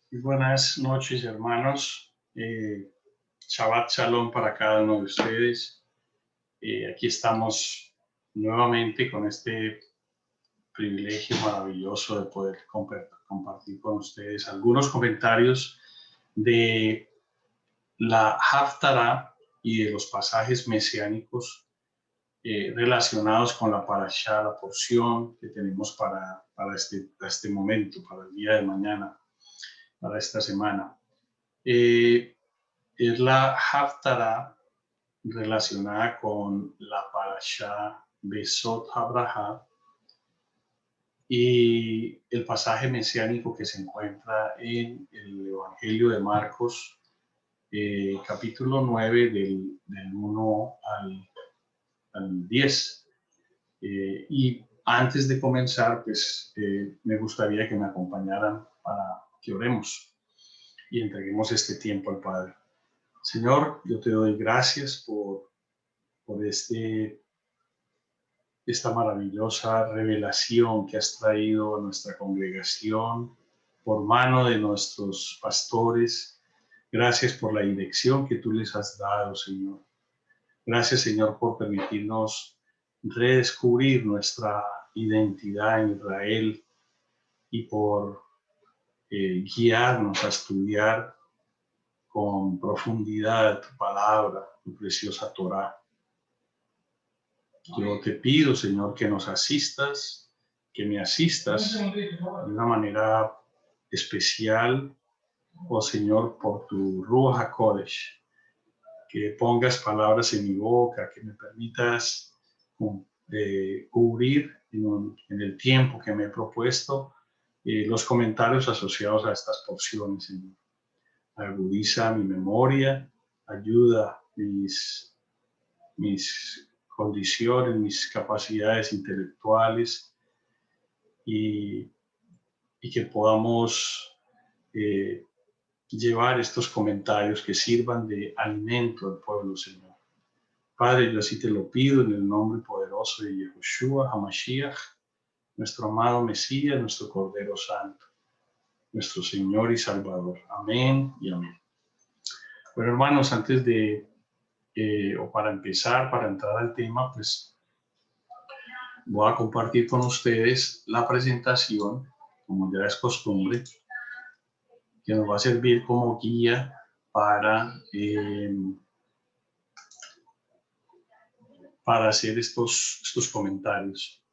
Muy buenas noches, hermanos. Shabbat Shalom para cada uno de ustedes. Aquí estamos nuevamente con este privilegio maravilloso de poder compartir con ustedes algunos comentarios de la Haftarah y de los pasajes mesiánicos relacionados con la parashá, la porción que tenemos para este momento, para el día de mañana, para esta semana. Es la Haftarah relacionada con la parashá Besot Habraha y el pasaje mesiánico que se encuentra en el Evangelio de Marcos, capítulo 9, del 1 al 10. Y antes de comenzar, pues me gustaría que me acompañaran para que oremos y entreguemos este tiempo al Padre. Señor, yo te doy gracias por esta maravillosa revelación que has traído a nuestra congregación por mano de nuestros pastores. Gracias por la dirección que tú les has dado, Señor. Gracias, Señor, por permitirnos redescubrir nuestra identidad en Israel y por guiarnos a estudiar con profundidad tu palabra, tu preciosa Torá. Yo te pido, Señor, que nos asistas, que me asistas de una manera especial, oh Señor, por tu Ruach HaKodesh, que pongas palabras en mi boca, que me permitas cubrir en el tiempo que me he propuesto los comentarios asociados a estas porciones, Señor. Agudiza mi memoria, ayuda mis condiciones, mis capacidades intelectuales y que podamos llevar estos comentarios que sirvan de alimento al pueblo, Señor. Padre, yo así te lo pido en el nombre poderoso de Yehoshua HaMashiach, nuestro amado Mesías, nuestro Cordero Santo, nuestro Señor y Salvador. Amén y amén. Bueno, hermanos, antes de, o para empezar, para entrar al tema, pues voy a compartir con ustedes la presentación, como ya es costumbre, que nos va a servir como guía para hacer estos comentarios.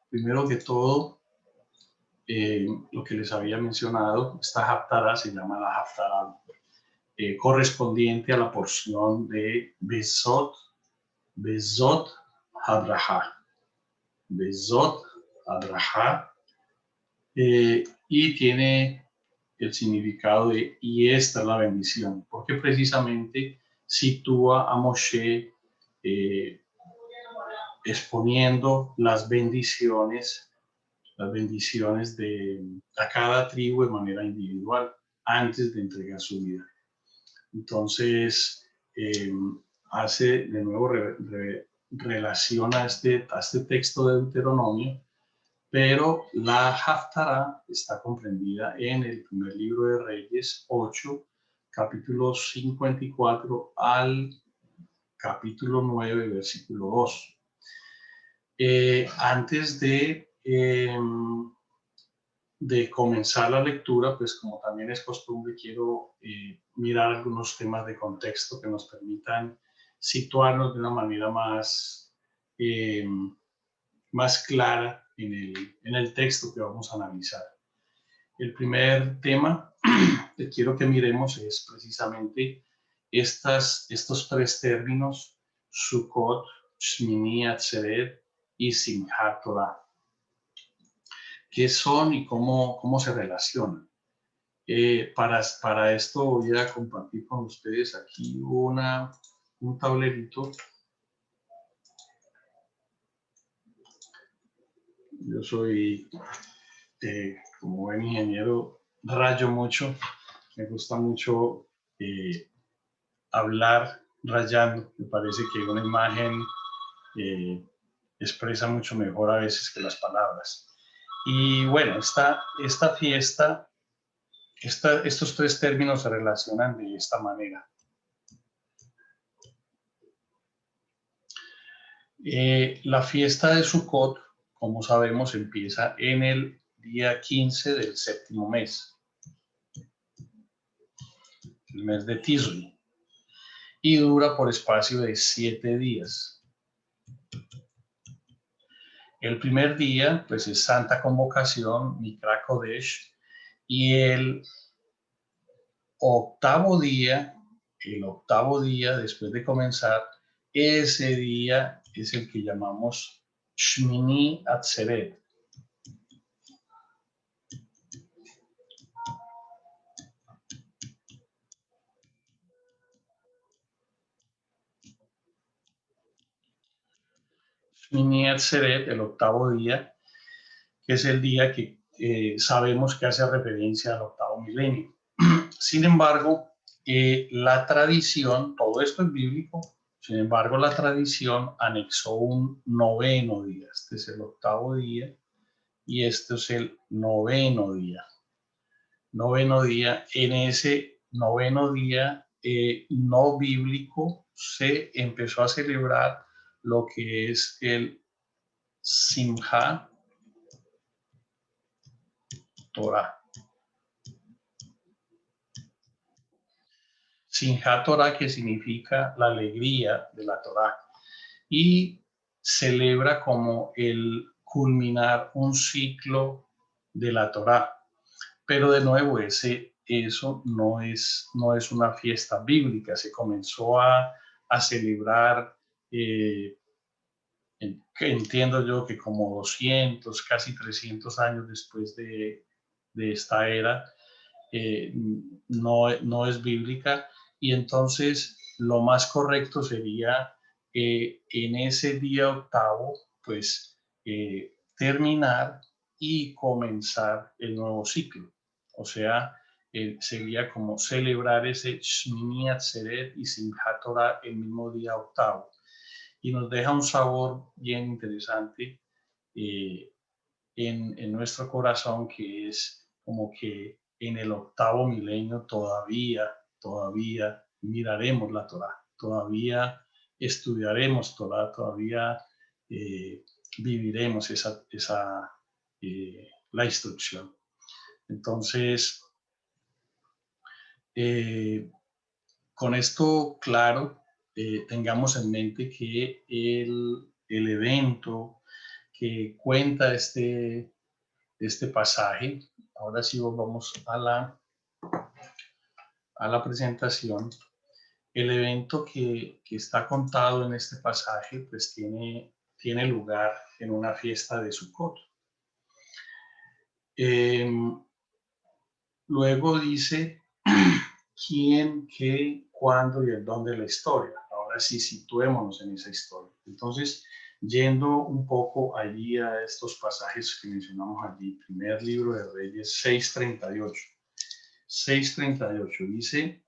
Primero que todo, lo que les había mencionado, esta Haftarah se llama la Haftarah correspondiente a la porción de Besot Habraha. Besot Habraha. Y tiene el significado de y esta es la bendición, porque precisamente sitúa a Moshe exponiendo las bendiciones a cada tribu de manera individual antes de entregar su vida. Entonces, hace de nuevo relación a este texto de Deuteronomio, pero la Haftarah está comprendida en el primer libro de Reyes 8, capítulos 54 al capítulo 9, versículo 2. Antes de comenzar la lectura, pues como también es costumbre, quiero mirar algunos temas de contexto que nos permitan situarnos de una manera más clara en el texto que vamos a analizar. El primer tema que quiero que miremos es precisamente estos tres términos, Sukkot, Shmini Atzeret y Simchat Torah. ¿Qué son y cómo se relacionan? Para esto voy a compartir con ustedes aquí un tablerito. Yo soy, como buen ingeniero, rayo mucho. Me gusta mucho hablar rayando. Me parece que una imagen expresa mucho mejor a veces que las palabras. Y bueno, esta fiesta Estos tres términos se relacionan de esta manera. La fiesta de Sukkot, como sabemos, empieza en el día 15 del séptimo mes, el mes de Tisri, y dura por espacio de 7 días. El primer día, pues, es Santa Convocación, Mikra Kodesh, y el octavo día, después de comenzar, ese día es el que llamamos Shmini Atzeret. Shmini Atzeret, el octavo día, que es el día que sabemos que hace referencia al octavo milenio. Sin embargo, la tradición, todo esto es bíblico, sin embargo, la tradición anexó un noveno día. Este es el octavo día y este es el noveno día. Noveno día, en ese noveno día no bíblico se empezó a celebrar lo que es el Simchat Torah. Simchat Torah, que significa la alegría de la Torah, y celebra como el culminar un ciclo de la Torah. Pero de nuevo, eso no es una fiesta bíblica. Se comenzó a celebrar, entiendo yo que como 200, casi 300 años después de esta era, no es bíblica, y entonces lo más correcto sería en ese día octavo, pues terminar y comenzar el nuevo ciclo. O sea, sería como celebrar ese Shmini Atzeret y Simchat Torah el mismo día octavo. Y nos deja un sabor bien interesante en nuestro corazón, que es como que en el octavo milenio todavía miraremos la Torah, todavía estudiaremos Torah, todavía viviremos la instrucción. Entonces, con esto claro, tengamos en mente que el evento que cuenta este pasaje, ahora sí vamos a la presentación. El evento que está contado en este pasaje, pues tiene lugar en una fiesta de Sukkot. Luego dice quién, qué, cuándo y el dónde de la historia. Ahora sí, situémonos en esa historia. Entonces, yendo un poco allí a estos pasajes que mencionamos allí, primer libro de Reyes 6:38. 6:38 dice,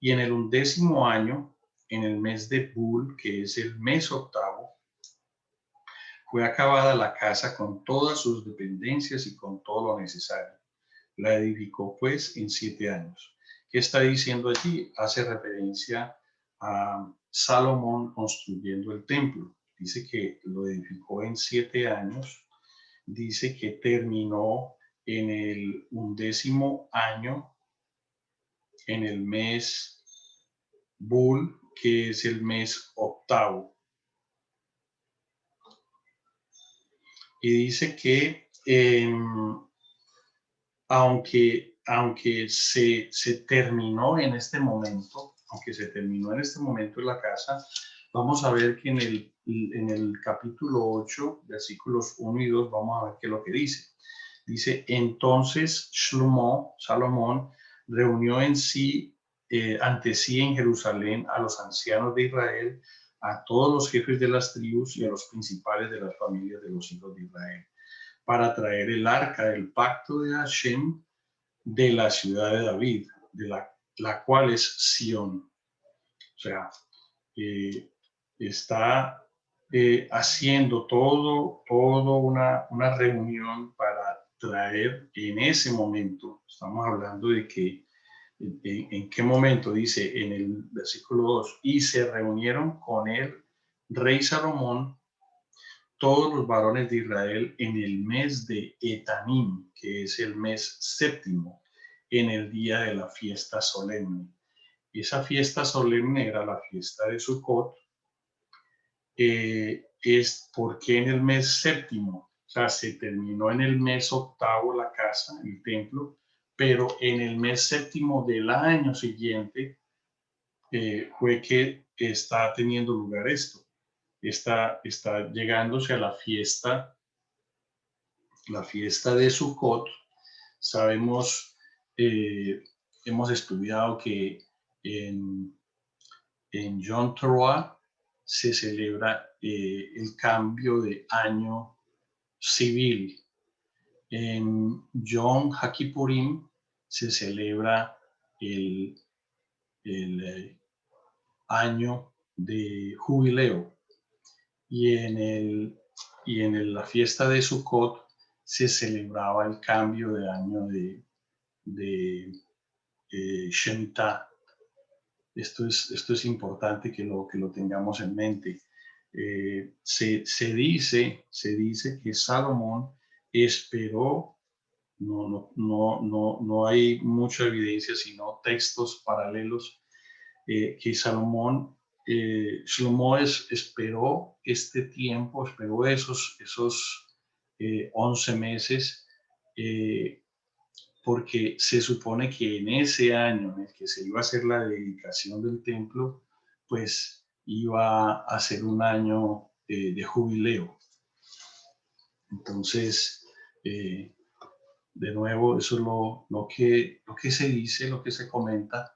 y en el 11º año, en el mes de Bul, que es el mes octavo, fue acabada la casa con todas sus dependencias y con todo lo necesario. La edificó pues en 7 años. ¿Qué está diciendo allí? Hace referencia a Salomón construyendo el templo. Dice que lo edificó en 7 años. Dice que terminó en el 11º año, en el mes Bul, que es el mes octavo. Y dice que aunque se terminó en este momento, la casa, vamos a ver que en el capítulo 8, versículos 1 y 2, vamos a ver qué es lo que dice. Dice, entonces Salomón, reunió ante sí en Jerusalén a los ancianos de Israel, a todos los jefes de las tribus y a los principales de las familias de los hijos de Israel, para traer el arca del pacto de Hashem de la ciudad de David, de la cual es Sión. O sea, está haciendo todo una reunión para traer en ese momento. Estamos hablando de que en qué momento, dice en el versículo 2, y se reunieron con el rey Salomón todos los varones de Israel en el mes de Etanim, que es el mes séptimo, en el día de la fiesta solemne. Esa fiesta solemne era la fiesta de Sukkot. Es porque en el mes séptimo, o sea, se terminó en el mes octavo la casa, el templo, pero en el mes séptimo del año siguiente fue que está teniendo lugar esto. Está llegándose a la fiesta de Sukkot. Sabemos, hemos estudiado que en Yom Teruah se celebra el cambio de año civil. En Yom HaKippurim se celebra el año de jubileo. Y en la fiesta de Sukkot se celebraba el cambio de año de Shemitah. Esto es importante que lo tengamos en mente. Se dice que Salomón esperó, no hay mucha evidencia, sino textos paralelos, que Shlomo esperó este tiempo, esperó esos 11 meses, porque se supone que en ese año en el que se iba a hacer la dedicación del templo, pues iba a ser un año de jubileo. Entonces, de nuevo, eso es lo que se dice, lo que se comenta.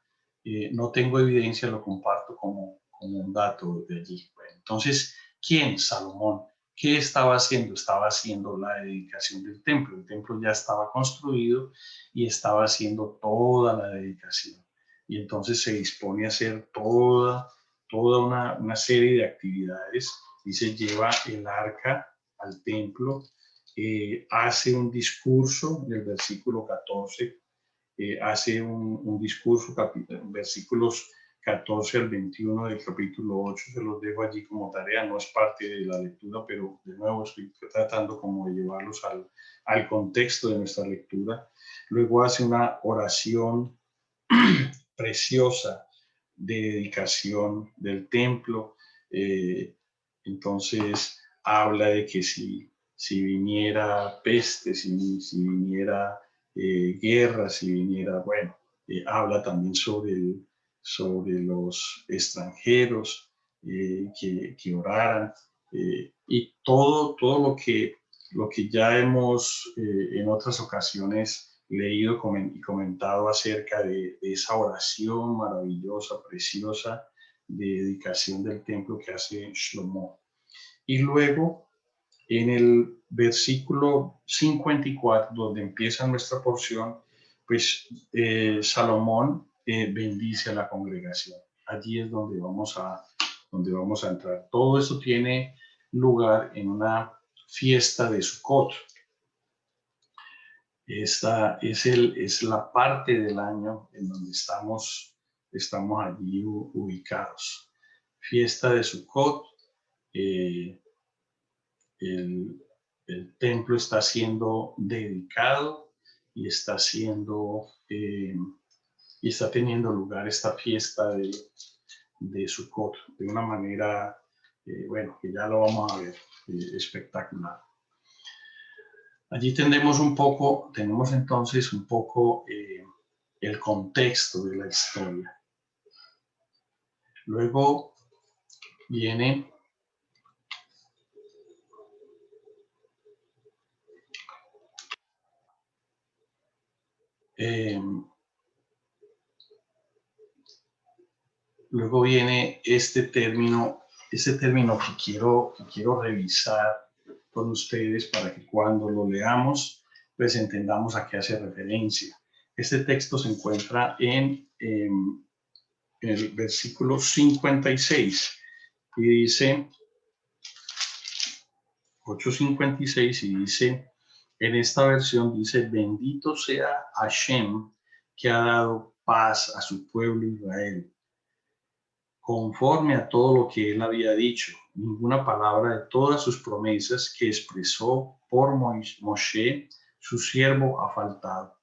No tengo evidencia, lo comparto como un dato de allí. Bueno, entonces, ¿quién? Salomón. ¿Qué estaba haciendo? Estaba haciendo la dedicación del templo. El templo ya estaba construido y estaba haciendo toda la dedicación. Y entonces se dispone a hacer toda una serie de actividades y se lleva el arca al templo. Hace un discurso en el versículo 14, hace un discurso, versículos 14 al 21 del capítulo 8, se los dejo allí como tarea, no es parte de la lectura, pero de nuevo estoy tratando como de llevarlos al contexto de nuestra lectura. Luego hace una oración preciosa de dedicación del templo. Entonces habla de que si viniera peste, si viniera guerra, si viniera, bueno, habla también sobre los extranjeros, que oraran, y todo lo que ya hemos en otras ocasiones leído y comentado acerca de esa oración maravillosa, preciosa, de dedicación del templo que hace Shlomo. Y luego, en el versículo 54, donde empieza nuestra porción, pues Salomón bendice a la congregación. Allí es donde vamos a entrar. Todo eso tiene lugar en una fiesta de Sukkot. Esta es la parte del año en donde estamos allí ubicados. Fiesta de Sukkot. El templo está siendo dedicado y está teniendo lugar esta fiesta de Sukkot de una manera, bueno, que ya lo vamos a ver, espectacular. Allí tenemos entonces un poco el contexto de la historia. Luego viene este término que quiero revisar con ustedes para que cuando lo leamos, pues entendamos a qué hace referencia. Este texto se encuentra en el versículo 56 y dice, 8:56, y dice: En esta versión dice, bendito sea Hashem, que ha dado paz a su pueblo Israel, conforme a todo lo que él había dicho. Ninguna palabra de todas sus promesas que expresó por Moshe, su siervo, ha faltado.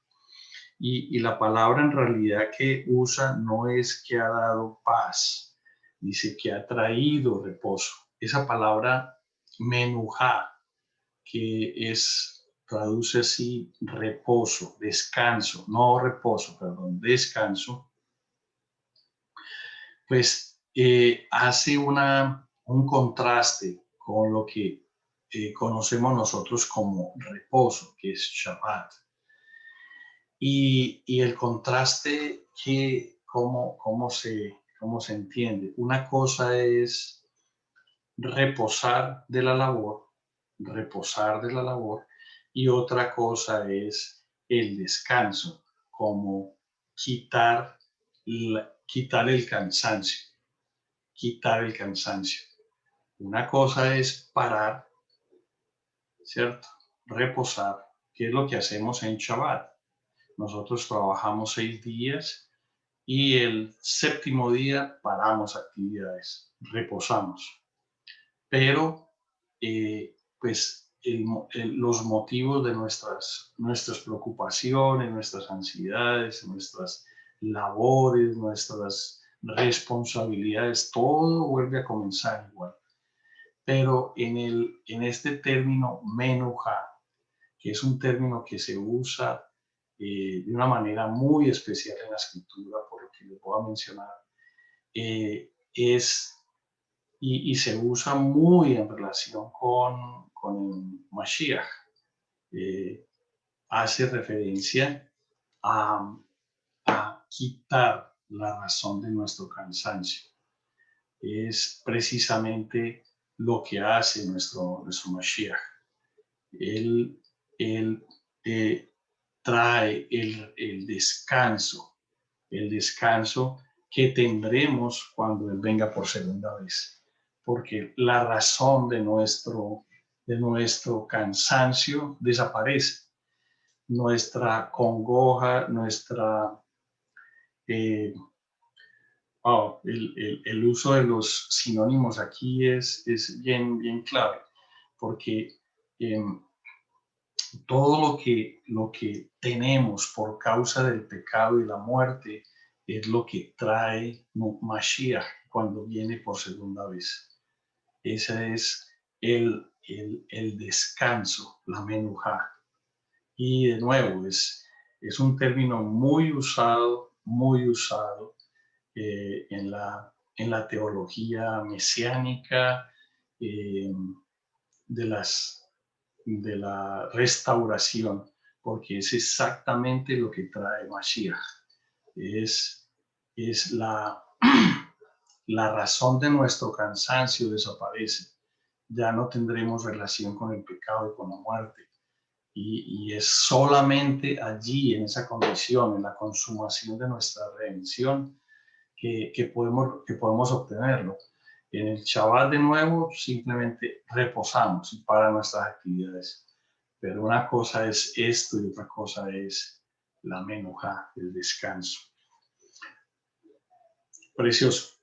Y la palabra en realidad que usa no es que ha dado paz, dice que ha traído reposo. Esa palabra menujá, que traduce así reposo, descanso, no reposo, perdón, descanso, pues hace un contraste con lo que conocemos nosotros como reposo, que es Shabbat. Y el contraste, ¿cómo se entiende? Una cosa es reposar de la labor, y otra cosa es el descanso, como quitar, quitar el cansancio. Una cosa es parar, ¿cierto? Reposar, que es lo que hacemos en Shabbat. Nosotros trabajamos 6 días y el séptimo día paramos actividades, reposamos. Pero, pues, los motivos de nuestras preocupaciones, nuestras ansiedades, nuestras labores, nuestras responsabilidades, todo vuelve a comenzar igual. Pero en este término menuja, que es un término que se usa de una manera muy especial en la escritura, por lo que les voy a mencionar, y se usa muy en relación con el Mashiach. Hace referencia a quitar la razón de nuestro cansancio. Es precisamente lo que hace nuestro Mashiach. Él trae el descanso que tendremos cuando Él venga por segunda vez. Porque la razón de nuestro cansancio desaparece. Nuestra congoja, el uso de los sinónimos aquí es bien clave, porque todo lo que tenemos por causa del pecado y la muerte es lo que trae Mashiach cuando viene por segunda vez. Ese es el descanso, la menujá. Y de nuevo, es un término muy usado en la teología mesiánica, eh, de la restauración, porque es exactamente lo que trae Mashiach. Es la razón de nuestro cansancio desaparece. Ya no tendremos relación con el pecado y con la muerte. Y es solamente allí, en esa condición, en la consumación de nuestra redención, que podemos obtenerlo. En el Shabbat, de nuevo, simplemente reposamos y para nuestras actividades. Pero una cosa es esto y otra cosa es la menujá, el descanso. Precioso.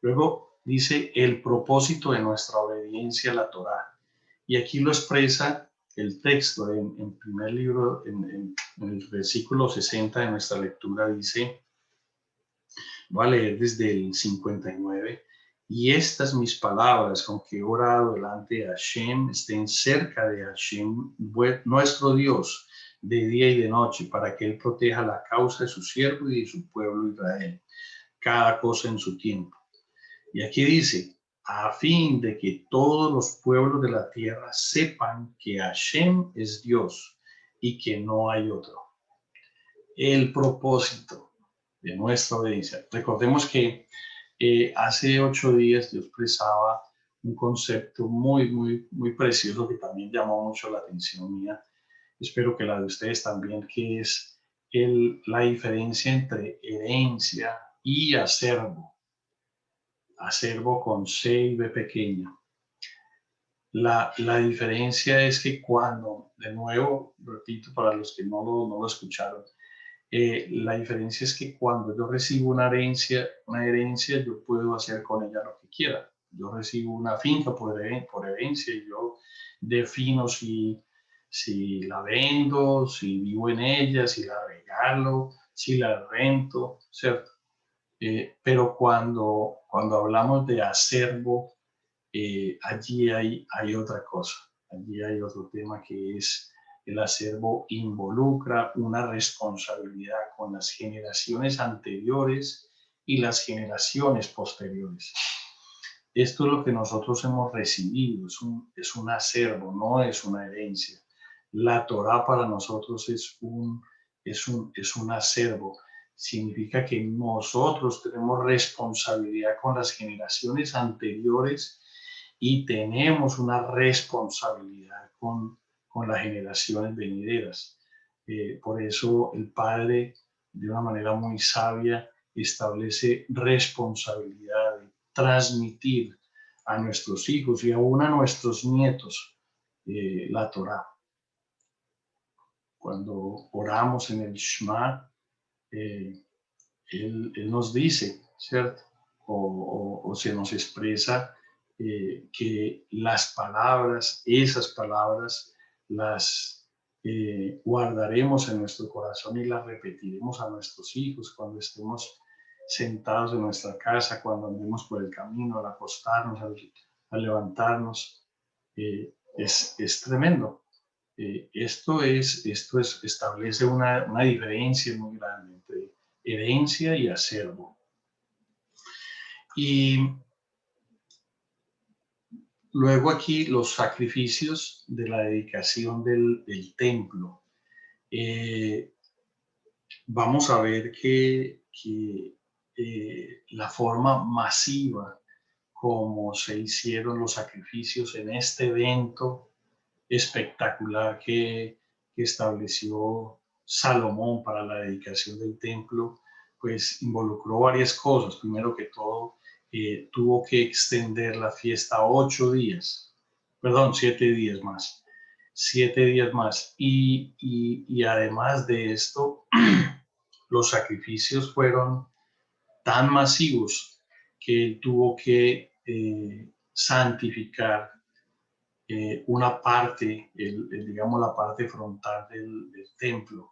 Luego dice el propósito de nuestra obediencia a la Torá. Y aquí lo expresa el texto en primer libro, en el versículo 60 de nuestra lectura, dice, voy a leer desde el 59, y estas mis palabras con que he orado delante de Hashem estén cerca de Hashem, nuestro Dios, de día y de noche, para que Él proteja la causa de su siervo y de su pueblo Israel, cada cosa en su tiempo. Y aquí dice, a fin de que todos los pueblos de la tierra sepan que Hashem es Dios y que no hay otro. El propósito de nuestra obediencia. Recordemos que hace 8 días yo expresaba un concepto muy precioso que también llamó mucho la atención mía. Espero que la de ustedes también, que es la diferencia entre herencia y acervo. Acervo con C y B pequeña. La diferencia es que cuando, de nuevo, repito para los que no lo escucharon, la diferencia es que cuando yo recibo una herencia, yo puedo hacer con ella lo que quiera. Yo recibo una finca por herencia y yo defino si la vendo, si vivo en ella, si la regalo, si la rento, ¿cierto? Pero cuando hablamos de acervo, allí hay otra cosa, allí hay otro tema que es el acervo involucra una responsabilidad con las generaciones anteriores y las generaciones posteriores. Esto es lo que nosotros hemos recibido, es un acervo, no es una herencia. La Torá para nosotros es un acervo. Significa que nosotros tenemos responsabilidad con las generaciones anteriores y tenemos una responsabilidad con las generaciones venideras. Por eso el Padre, de una manera muy sabia, establece responsabilidad de transmitir a nuestros hijos y aún a nuestros nietos la Torá. Cuando oramos en el Shema, él nos dice, ¿cierto? O se nos expresa que las palabras, esas palabras, las guardaremos en nuestro corazón y las repetiremos a nuestros hijos cuando estemos sentados en nuestra casa, cuando andemos por el camino, al acostarnos, al levantarnos. Es tremendo. Esto establece una diferencia muy grande entre herencia y acervo. Y luego aquí los sacrificios de la dedicación del templo. Vamos a ver que la forma masiva como se hicieron los sacrificios en este evento espectacular que estableció Salomón para la dedicación del templo, pues involucró varias cosas. Primero que todo, tuvo que extender la fiesta 7 días más. 7 días más. Y además de esto, los sacrificios fueron tan masivos que él tuvo que santificar una parte, digamos la parte frontal del templo,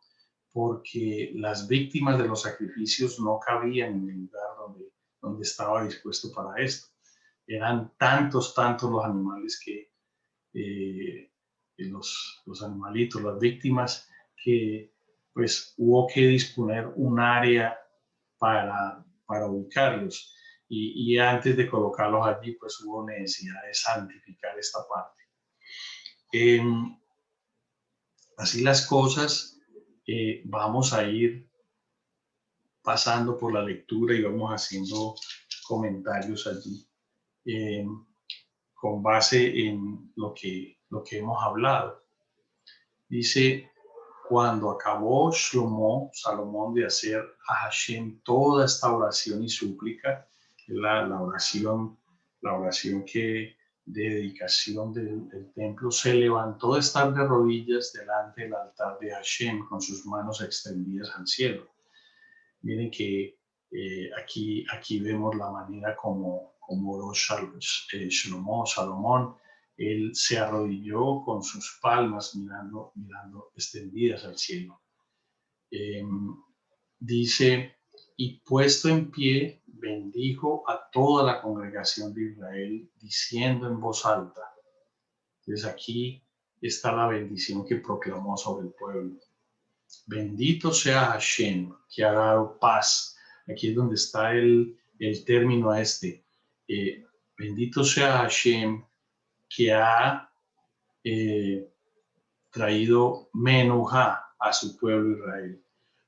porque las víctimas de los sacrificios no cabían en el lugar donde estaba dispuesto para esto. Eran tantos los animales que los animalitos, las víctimas, que pues hubo que disponer un área para ubicarlos. Y antes de colocarlos allí, pues hubo necesidad de santificar esta parte. Así las cosas, vamos a ir pasando por la lectura y vamos haciendo comentarios allí con base en lo que hemos hablado. Dice, cuando acabó Salomón de hacer a Hashem toda esta oración y súplica, la oración de dedicación del templo, se levantó de estar de rodillas delante del altar de Hashem con sus manos extendidas al cielo. Miren que aquí vemos la manera como oró Salomón. Él se arrodilló con sus palmas mirando extendidas al cielo. Dice, y puesto en pie, bendijo a toda la congregación de Israel, diciendo en voz alta. Entonces aquí está la bendición que proclamó sobre el pueblo. Bendito sea Hashem, que ha dado paz. Aquí es donde está el término bendito sea Hashem, que ha traído menujá a su pueblo Israel.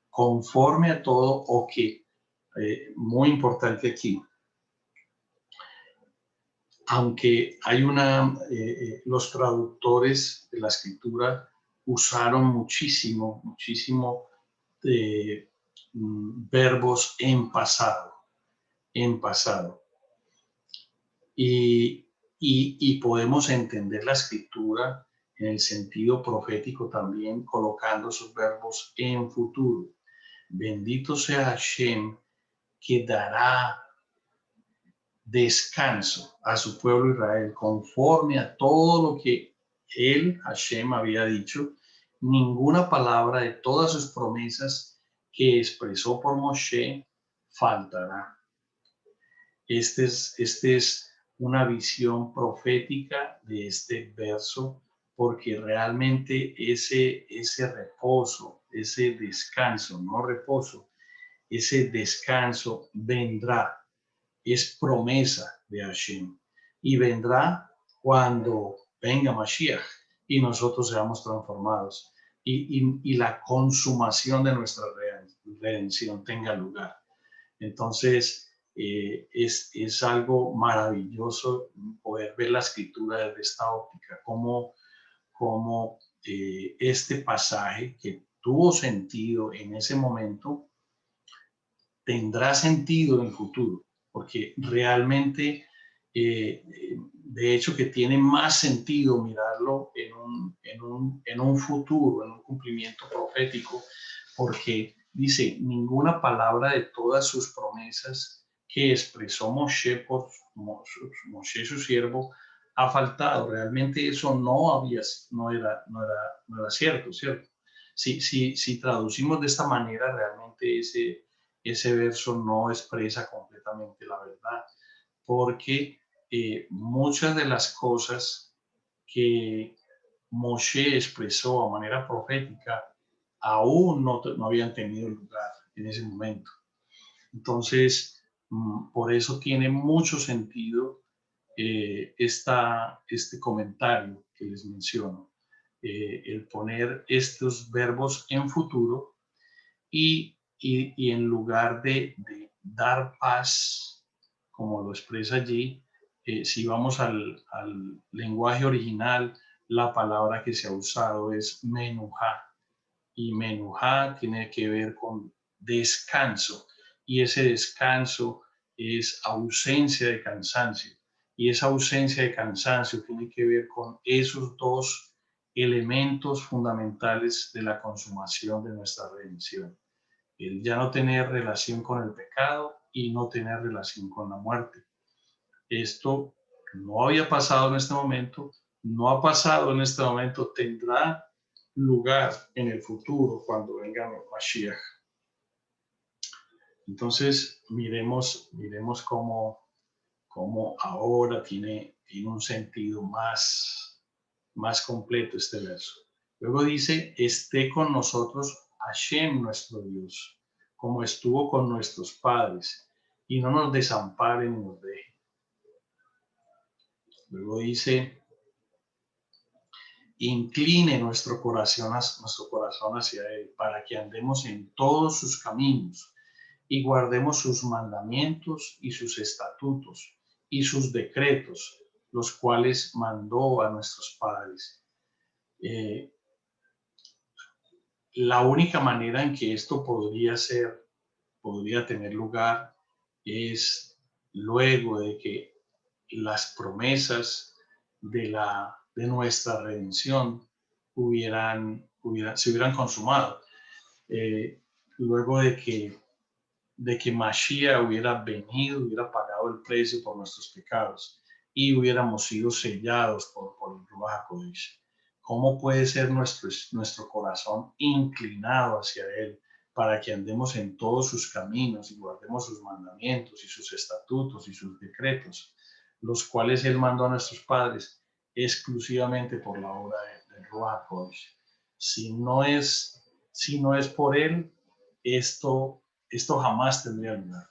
Conforme a todo, muy importante aquí, aunque hay los traductores de la escritura usaron muchísimo verbos en pasado. Y y podemos entender la escritura en el sentido profético también, colocando sus verbos en futuro. Bendito sea Hashem, que dará descanso a su pueblo Israel, conforme a todo lo que él, Hashem, había dicho. Ninguna palabra de todas sus promesas que expresó por Moshe faltará. Este es una visión profética de este verso, porque realmente ese reposo, ese descanso, no reposo, ese descanso vendrá, es promesa de Hashem, y vendrá cuando venga Mashiach y nosotros seamos transformados y la consumación de nuestra redención tenga lugar. Entonces, es algo maravilloso poder ver la escritura desde esta óptica, como este pasaje que tuvo sentido en ese momento, tendrá sentido en el futuro, porque realmente, de hecho, que tiene más sentido mirarlo en un futuro, en un cumplimiento profético, porque dice, ninguna palabra de todas sus promesas que expresó Moshe por Moshe su siervo ha faltado. Realmente eso no era cierto, ¿cierto? Si traducimos de esta manera, realmente ese verso no expresa completamente la verdad, porque muchas de las cosas que Moshe expresó a manera profética aún no habían tenido lugar en ese momento. Entonces, por eso tiene mucho sentido este comentario que les menciono, el poner estos verbos en futuro y en lugar de dar paz, como lo expresa allí, si vamos al lenguaje original, la palabra que se ha usado es menujá, y menujá tiene que ver con descanso, y ese descanso es ausencia de cansancio, y esa ausencia de cansancio tiene que ver con esos dos elementos fundamentales de la consumación de nuestra redención: el ya no tener relación con el pecado y no tener relación con la muerte. Esto no había pasado en este momento, no ha pasado en este momento, tendrá lugar en el futuro cuando venga Mashiach. Entonces, miremos cómo ahora tiene un sentido más completo este verso. Luego dice, esté con nosotros Hashem, nuestro Dios, como estuvo con nuestros padres, y no nos desampare ni nos deje. Luego dice, incline nuestro corazón hacia Él, para que andemos en todos sus caminos y guardemos sus mandamientos y sus estatutos y sus decretos, los cuales mandó a nuestros padres. La única manera en que esto podría tener lugar es luego de que las promesas de nuestra redención se hubieran consumado. Luego de que Mashiach hubiera venido, hubiera pagado el precio por nuestros pecados y hubiéramos sido sellados por el Ruach HaKodesh. ¿Cómo puede ser nuestro corazón inclinado hacia Él para que andemos en todos sus caminos y guardemos sus mandamientos y sus estatutos y sus decretos, los cuales Él mandó a nuestros padres exclusivamente por la obra del Ruach HaKodesh? Si no es por Él, esto jamás tendría lugar,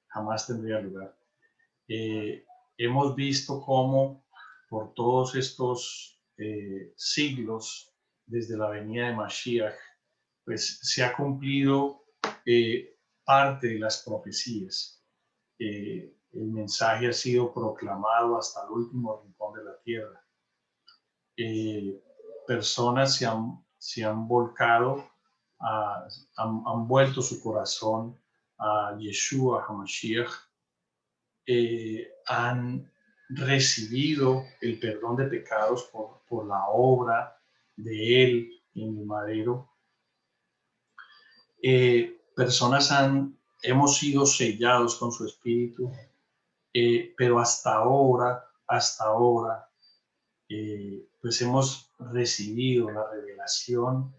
jamás tendría lugar. Hemos visto cómo por todos estos siglos, desde la venida de Mashiach, pues se ha cumplido parte de las profecías. El mensaje ha sido proclamado hasta el último rincón de la tierra. Personas se han volcado, han vuelto su corazón a Yeshua HaMashiach, han recibido el perdón de pecados por la obra de Él en el madero. Personas hemos sido sellados con su Espíritu, pero hasta ahora, pues hemos recibido la revelación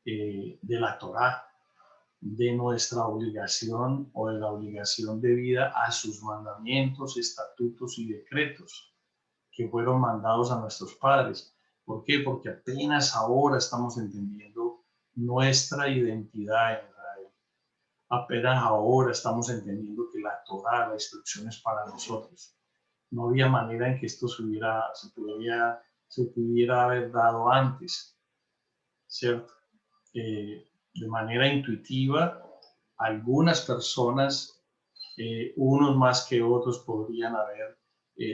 de la Torá, de nuestra obligación o de la obligación de vida a sus mandamientos, estatutos y decretos que fueron mandados a nuestros padres. ¿Por qué? Porque apenas ahora estamos entendiendo nuestra identidad en Israel. Apenas ahora estamos entendiendo que la Torá, la instrucción es para nosotros. No había manera en que esto se pudiera haber dado antes, ¿cierto? De manera intuitiva, algunas personas, unos más que otros, podrían haber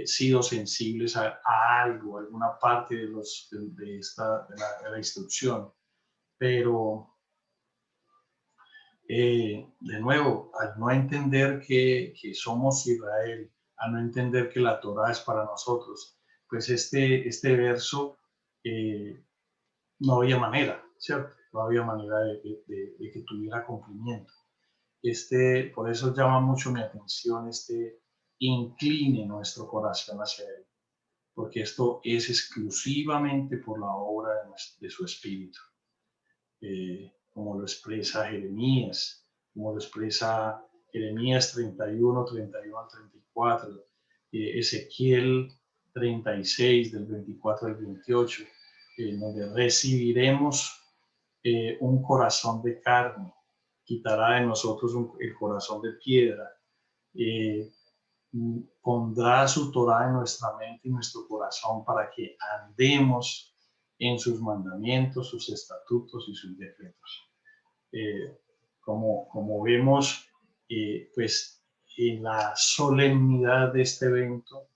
sido sensibles a algo, alguna parte de la instrucción, pero de nuevo, al no entender que somos Israel, a no entender que la Torá es para nosotros, pues este verso no había manera, ¿cierto? No había manera de que tuviera cumplimiento. Por eso llama mucho mi atención incline nuestro corazón hacia Él, porque esto es exclusivamente por la obra de su Espíritu, como lo expresa Jeremías, como lo expresa Jeremías 31, 31 al 34, Ezequiel 36, del 24 al 28, donde recibiremos un corazón de carne, quitará de nosotros el corazón de piedra, pondrá su Torá en nuestra mente y nuestro corazón para que andemos en sus mandamientos, sus estatutos y sus decretos. Como vemos, pues en la solemnidad de este evento,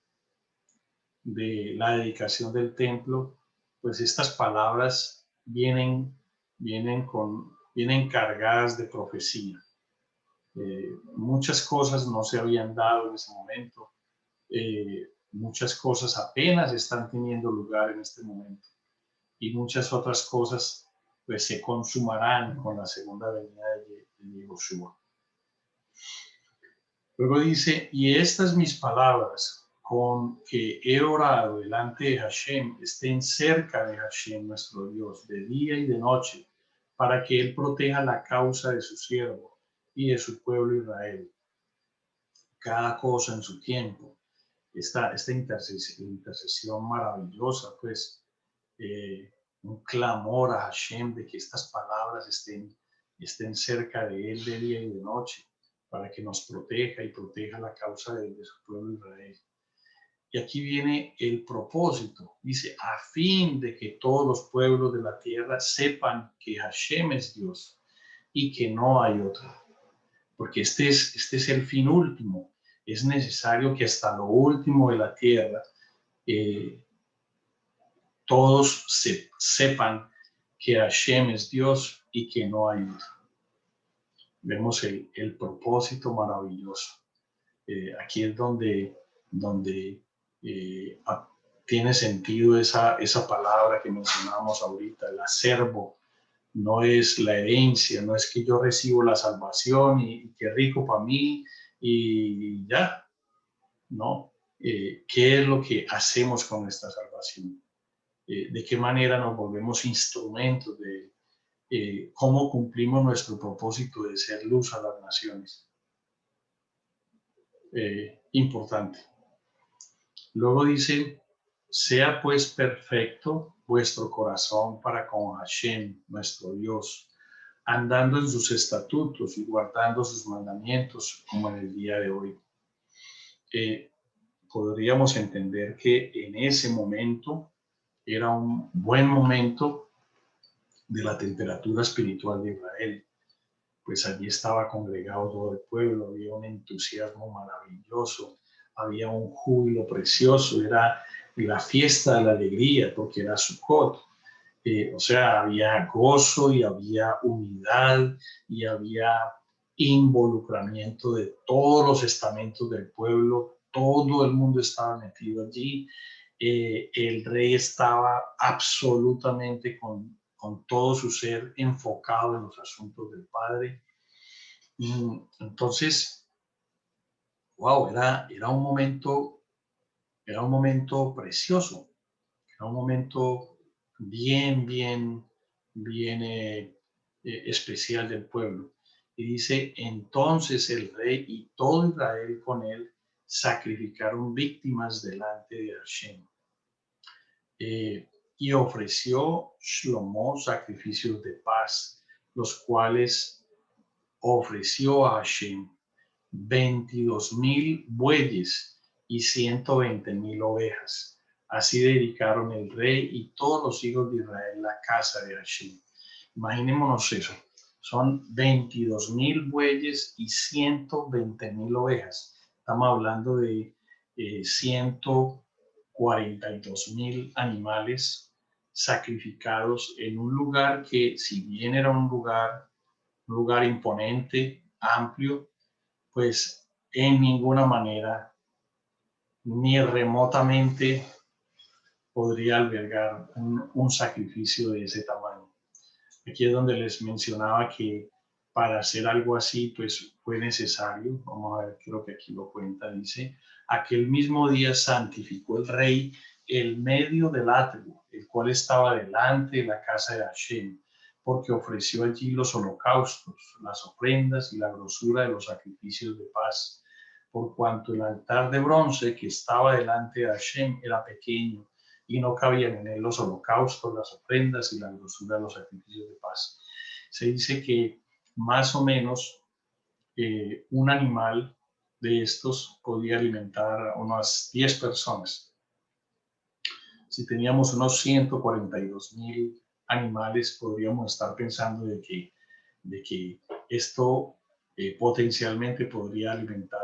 de la dedicación del templo, pues estas palabras vienen cargadas de profecía. Muchas cosas no se habían dado en ese momento, muchas cosas apenas están teniendo lugar en este momento y muchas otras cosas pues se consumarán con la segunda venida de Josué. Luego dice, y estas mis palabras con que he orado delante de Hashem estén cerca de Hashem nuestro Dios de día y de noche, para que Él proteja la causa de su siervo y de su pueblo Israel. Cada cosa en su tiempo. Esta intercesión maravillosa, pues, un clamor a Hashem de que estas palabras estén cerca de Él de día y de noche, para que nos proteja y proteja la causa de su pueblo Israel. Y aquí viene el propósito, dice, a fin de que todos los pueblos de la tierra sepan que Hashem es Dios y que no hay otro. Porque este es el fin último. Es necesario que hasta lo último de la tierra todos sepan que Hashem es Dios y que no hay otro. Vemos el propósito maravilloso. Aquí es donde tiene sentido esa palabra que mencionábamos ahorita, el acervo. No es la herencia, no es que yo recibo la salvación y qué rico para mí y ya, ¿no? ¿Qué es lo que hacemos con esta salvación? ¿De qué manera nos volvemos instrumentos de cómo cumplimos nuestro propósito de ser luz a las naciones? Importante. Luego dice, sea pues perfecto vuestro corazón para con Hashem, nuestro Dios, andando en sus estatutos y guardando sus mandamientos como en el día de hoy. Podríamos entender que en ese momento era un buen momento de la temperatura espiritual de Israel. Pues allí estaba congregado todo el pueblo, había un entusiasmo maravilloso, había un júbilo precioso, era la fiesta de la alegría, porque era Sukkot. O sea, había gozo y había unidad y había involucramiento de todos los estamentos del pueblo todo el mundo estaba metido allí. El rey estaba absolutamente con todo su ser enfocado en los asuntos del Padre. Entonces, wow, era un momento precioso, era un momento bien especial del pueblo. Y dice, entonces el rey y todo Israel con él sacrificaron víctimas delante de Hashem. Y ofreció Shlomo sacrificios de paz, los cuales ofreció a Hashem 22,000 bueyes y 120,000 ovejas. Así dedicaron el rey y todos los hijos de Israel la casa de Hashem. Imaginémonos eso. Son 22,000 bueyes y 120,000 ovejas. Estamos hablando de 142,000 animales sacrificados en un lugar que, si bien era un lugar imponente, amplio, pues en ninguna manera ni remotamente podría albergar un sacrificio de ese tamaño. Aquí es donde les mencionaba que para hacer algo así, pues fue necesario, vamos a ver, creo que aquí lo cuenta, dice, aquel mismo día santificó el rey el medio del átrio, el cual estaba delante de la casa de Hashem, porque ofreció allí los holocaustos, las ofrendas y la grosura de los sacrificios de paz, por cuanto el altar de bronce que estaba delante de Hashem era pequeño, y no cabían en él los holocaustos, las ofrendas y la grosura de los sacrificios de paz. Se dice que más o menos un animal de estos podía alimentar a unas 10 personas. Si teníamos unos 142,000 animales, podríamos estar pensando de que esto potencialmente podría alimentar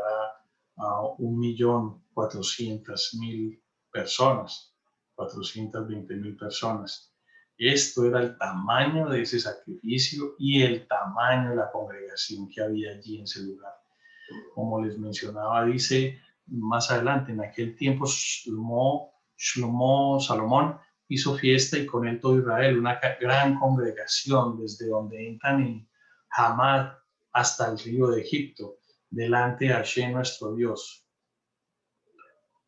a 1,400,000 personas, 420,000 personas. Esto era el tamaño de ese sacrificio y el tamaño de la congregación que había allí en ese lugar. Como les mencionaba, dice más adelante, en aquel tiempo Salomón hizo fiesta y con él todo Israel, una gran congregación desde donde entran en Hamad hasta el río de Egipto, delante de Hashem nuestro Dios,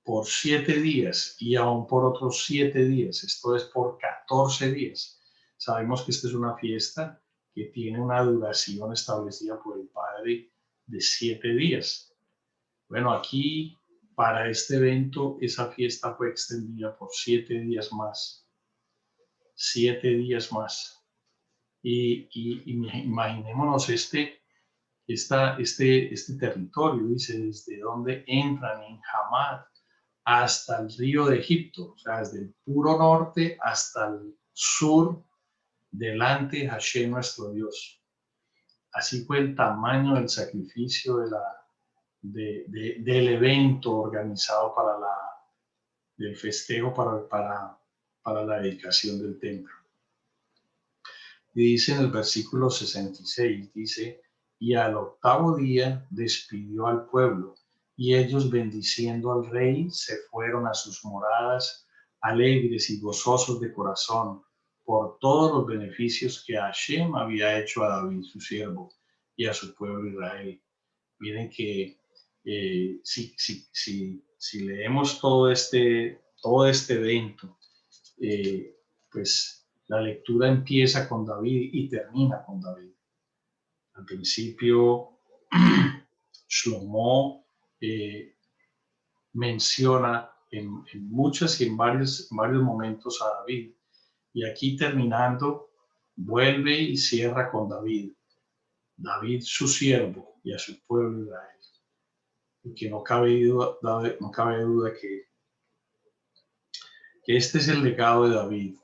por 7 días y aún por otros 7 días, esto es por 14 días. Sabemos que esta es una fiesta que tiene una duración establecida por el Padre de 7 días. Bueno, aquí para este evento esa fiesta fue extendida por 7 días más. 7 días más. Y imaginémonos este territorio, dice, desde donde entran en Hamad hasta el río de Egipto, o sea, desde el puro norte hasta el sur, delante de Hashem nuestro Dios. Así fue el tamaño del sacrificio del evento organizado del festejo para la dedicación del templo. Y dice en el versículo 66, dice, y al octavo día despidió al pueblo, y ellos, bendiciendo al rey, se fueron a sus moradas, alegres y gozosos de corazón, por todos los beneficios que Hashem había hecho a David, su siervo, y a su pueblo Israel. Miren que si leemos todo este evento, pues la lectura empieza con David y termina con David. Al principio, Shlomo menciona en muchos y en varios momentos a David. Y aquí terminando, vuelve y cierra con David. David, su siervo, y a su pueblo Israel. Y que no cabe duda que este es el legado de David.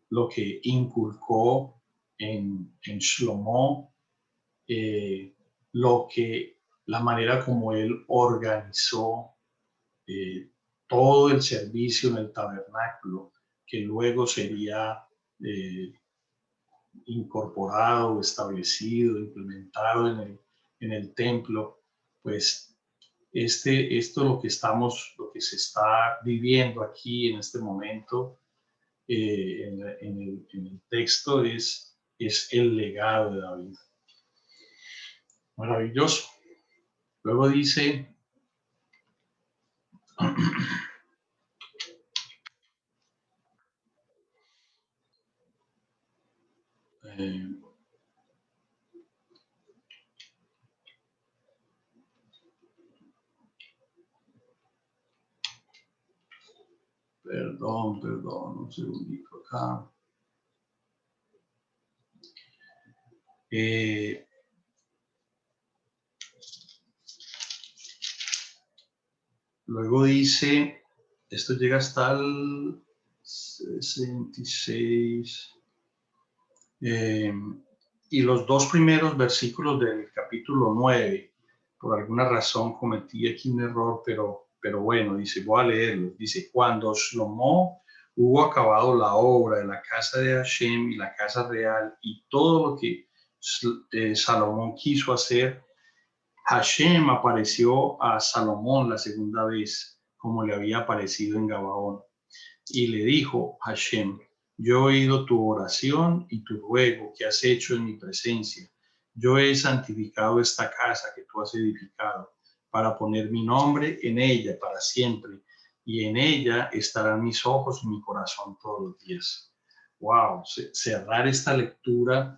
Lo que inculcó en Shlomo, la manera como él organizó todo el servicio en el tabernáculo, que luego sería incorporado, establecido, implementado en el templo, pues esto lo que se está viviendo aquí en este momento, en el texto es el legado de David. Maravilloso. Luego dice, perdón, un segundito acá. Luego dice, esto llega hasta el 66. Y los dos primeros versículos del capítulo 9, por alguna razón cometí aquí un error, pero bueno, dice, voy a leerlo. Dice, cuando Shlomo hubo acabado la obra de la casa de Hashem y la casa real y todo lo que Salomón quiso hacer, Hashem apareció a Salomón la segunda vez, como le había aparecido en Gabaón. Y le dijo Hashem, yo he oído tu oración y tu ruego que has hecho en mi presencia. Yo he santificado esta casa que tú has edificado para poner mi nombre en ella para siempre, y en ella estarán mis ojos y mi corazón todos los días. Wow, cerrar esta lectura,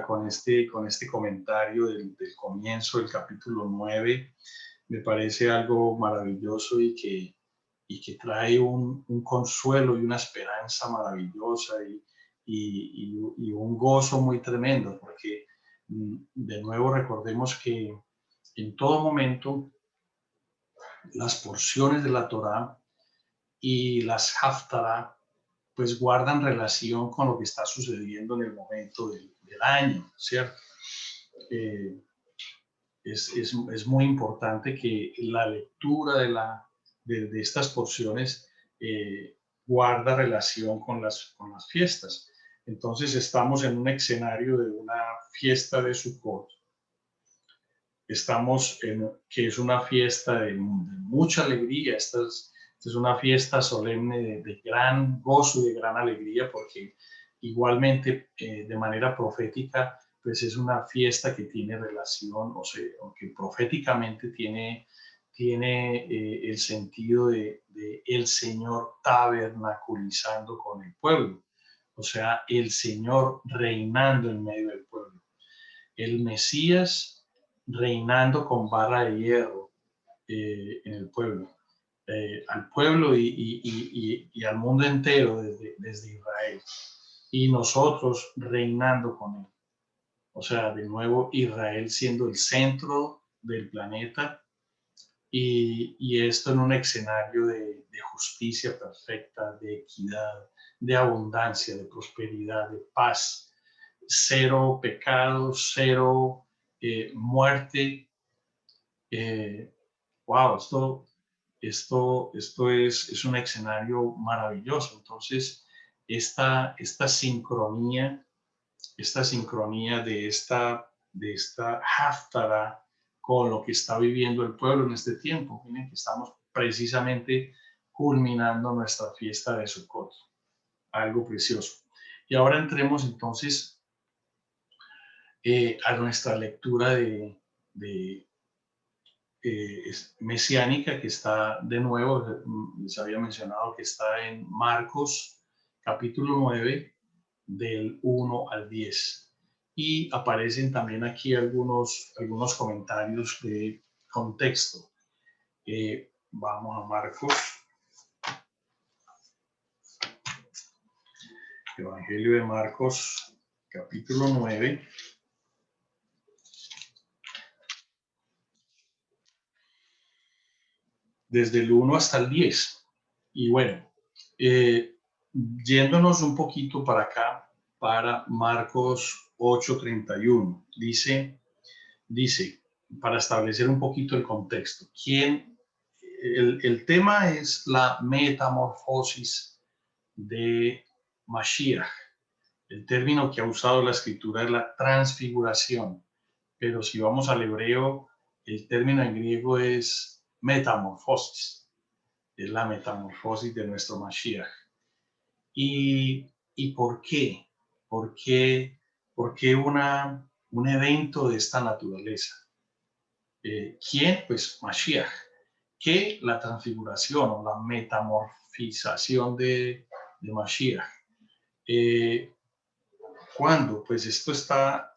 con este comentario del comienzo del capítulo 9, me parece algo maravilloso y que trae un consuelo y una esperanza maravillosa y un gozo muy tremendo, porque de nuevo recordemos que en todo momento las porciones de la Torá y las Haftarah pues guardan relación con lo que está sucediendo en el momento del año, ¿cierto? Es muy importante que la lectura de estas porciones guarda relación con las fiestas. Entonces estamos en un escenario de una fiesta de Sukkot. Que es una fiesta de mucha alegría. Esta es una fiesta solemne de gran gozo y de gran alegría, porque igualmente de manera profética pues es una fiesta que tiene relación, o que proféticamente tiene el sentido de el Señor tabernaculizando con el pueblo, o sea, el Señor reinando en medio del pueblo, el Mesías reinando con vara de hierro en el pueblo, al pueblo y al mundo entero desde Israel, y nosotros reinando con él. O sea, de nuevo, Israel siendo el centro del planeta, y esto en un escenario de justicia perfecta, de equidad, de abundancia, de prosperidad, de paz, cero pecado, cero muerte. Wow, esto es un escenario maravilloso. Entonces, esta sincronía de esta Haftarah con lo que está viviendo el pueblo en este tiempo. Miren que estamos precisamente culminando nuestra fiesta de Sukkot, algo precioso. Y ahora entremos entonces a nuestra lectura mesiánica, que está de nuevo, les había mencionado que está en Marcos capítulo 9, del 1 al 10. Y aparecen también aquí algunos comentarios de contexto. Vamos a Marcos, Evangelio de Marcos, capítulo 9. Desde el 1 hasta el 10. Y bueno, yéndonos un poquito para acá, para Marcos 8:31, dice, para establecer un poquito el contexto, el tema es la metamorfosis de Mashiach. El término que ha usado la escritura es la transfiguración. pero si vamos al hebreo, el término en griego es metamorfosis, es la metamorfosis de nuestro Mashiach. ¿Y por qué? ¿Por qué, por qué un evento de esta naturaleza? ¿Quién? Pues Mashiach. ¿Qué? La transfiguración o la metamorfización de Mashiach. ¿Cuándo? Pues esto está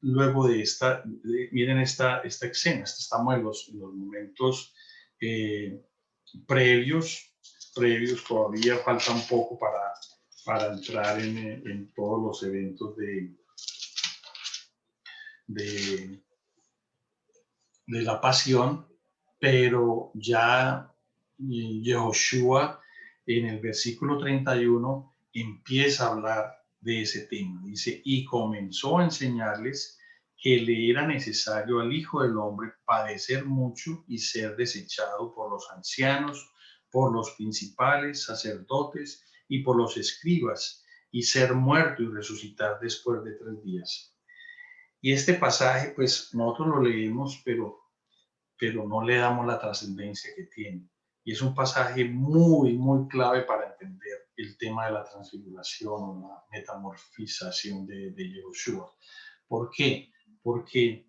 luego de esta, miren esta escena, estamos en los momentos previos, todavía falta un poco para entrar en todos los eventos de la pasión, pero ya Yehoshua en el versículo 31 empieza a hablar de ese tema. Dice, y comenzó a enseñarles que le era necesario al Hijo del Hombre padecer mucho y ser desechado por los ancianos, por los principales sacerdotes y por los escribas, y ser muerto y resucitar después de 3 días. Y este pasaje, pues nosotros lo leemos, pero no le damos la trascendencia que tiene. Y es un pasaje muy, muy clave para entender el tema de la transfiguración o la metamorfización de Yehoshua. ¿Por qué? Porque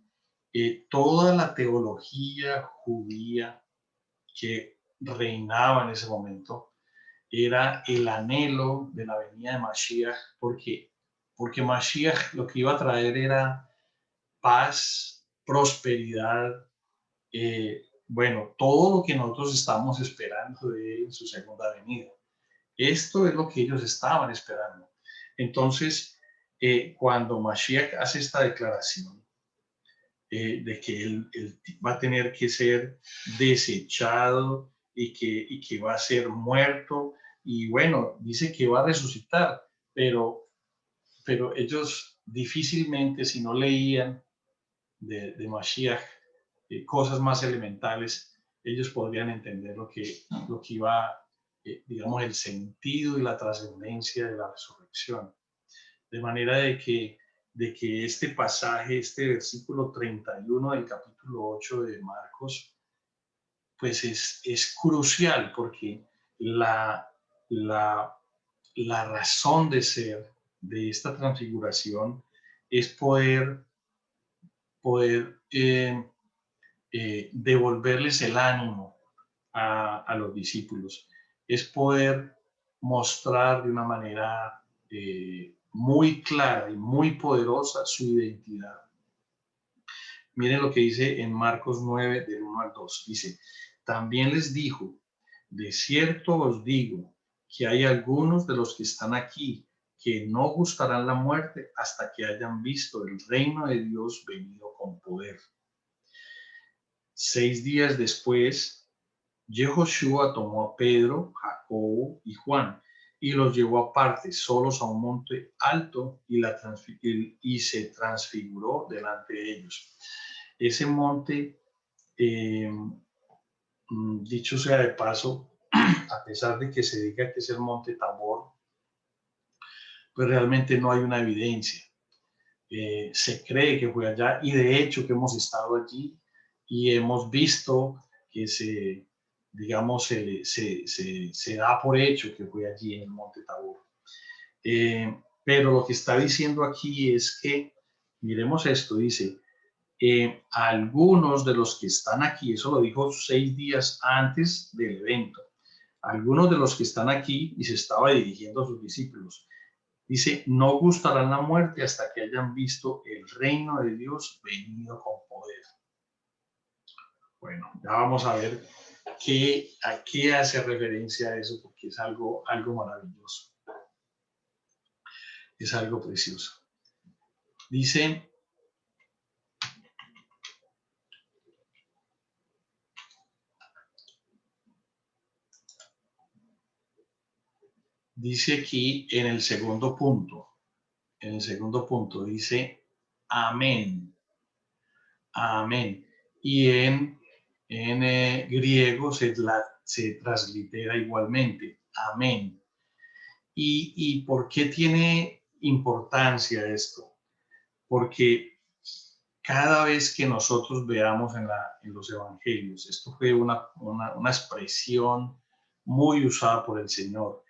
toda la teología judía que reinaba en ese momento era el anhelo de la venida de Mashiach, porque Mashiach lo que iba a traer era paz, prosperidad, bueno, todo lo que nosotros estamos esperando de él en su segunda venida. Esto es lo que ellos estaban esperando. Entonces, cuando Mashiach hace esta declaración de que él va a tener que ser desechado y que va a ser muerto, y bueno, dice que va a resucitar, pero ellos difícilmente, si no leían de Mashiach, cosas más elementales, ellos podrían entender lo que iba, digamos, el sentido y la trascendencia de la resurrección. De manera de que este pasaje, este versículo 31 del capítulo 8 de Marcos, pues es crucial porque la, la razón de ser de esta transfiguración es poder devolverles el ánimo a los discípulos, es poder mostrar de una manera muy clara y muy poderosa su identidad. Miren lo que dice en Marcos 9, del 1 al 2. Dice, también les dijo, de cierto os digo que hay algunos de los que están aquí que no gustarán la muerte hasta que hayan visto el reino de Dios venido con poder. 6 días después, Yehoshua tomó a Pedro, Jacobo y Juan y los llevó aparte, solos a un monte alto y se transfiguró delante de ellos. Ese monte, dicho sea de paso, a pesar de que se diga que es el monte Tabor, pues realmente no hay una evidencia. Se cree que fue allá y de hecho que hemos estado allí y hemos visto que digamos, se da por hecho que fue allí en el Monte Tabor. Pero lo que está diciendo aquí es que, miremos esto, dice, algunos de los que están aquí, eso lo dijo 6 días antes del evento, algunos de los que están aquí, y se estaba dirigiendo a sus discípulos, dice, no gustarán la muerte hasta que hayan visto el reino de Dios venido con poder. Bueno, ya vamos a ver a qué hace referencia a eso, porque es algo maravilloso. Es algo precioso. Dice, aquí en el segundo punto, dice, amén, amén. Y en griego se translitera igualmente, amén. ¿Y por qué tiene importancia esto? Porque cada vez que nosotros veamos en los evangelios, esto fue una expresión muy usada por el Señor,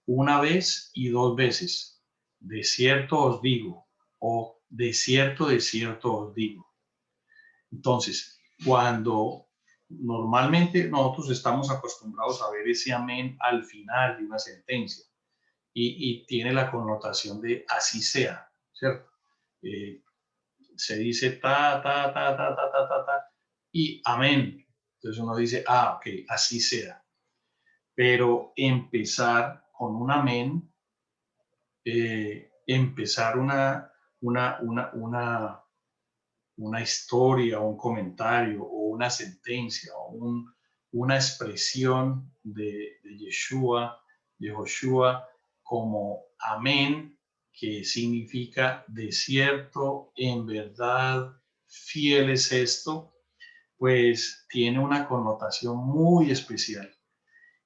una vez y dos veces, de cierto os digo, o de cierto os digo. Entonces, cuando normalmente nosotros estamos acostumbrados a ver ese amén al final de una sentencia y tiene la connotación de así sea, ¿cierto? Eh, Se dice ta, y amén. Entonces uno dice, ok, así sea. Pero empezar con un amén, empezar una historia, un comentario o una sentencia o una expresión de Yehoshua como amén, que significa de cierto, en verdad, fiel es esto, pues tiene una connotación muy especial.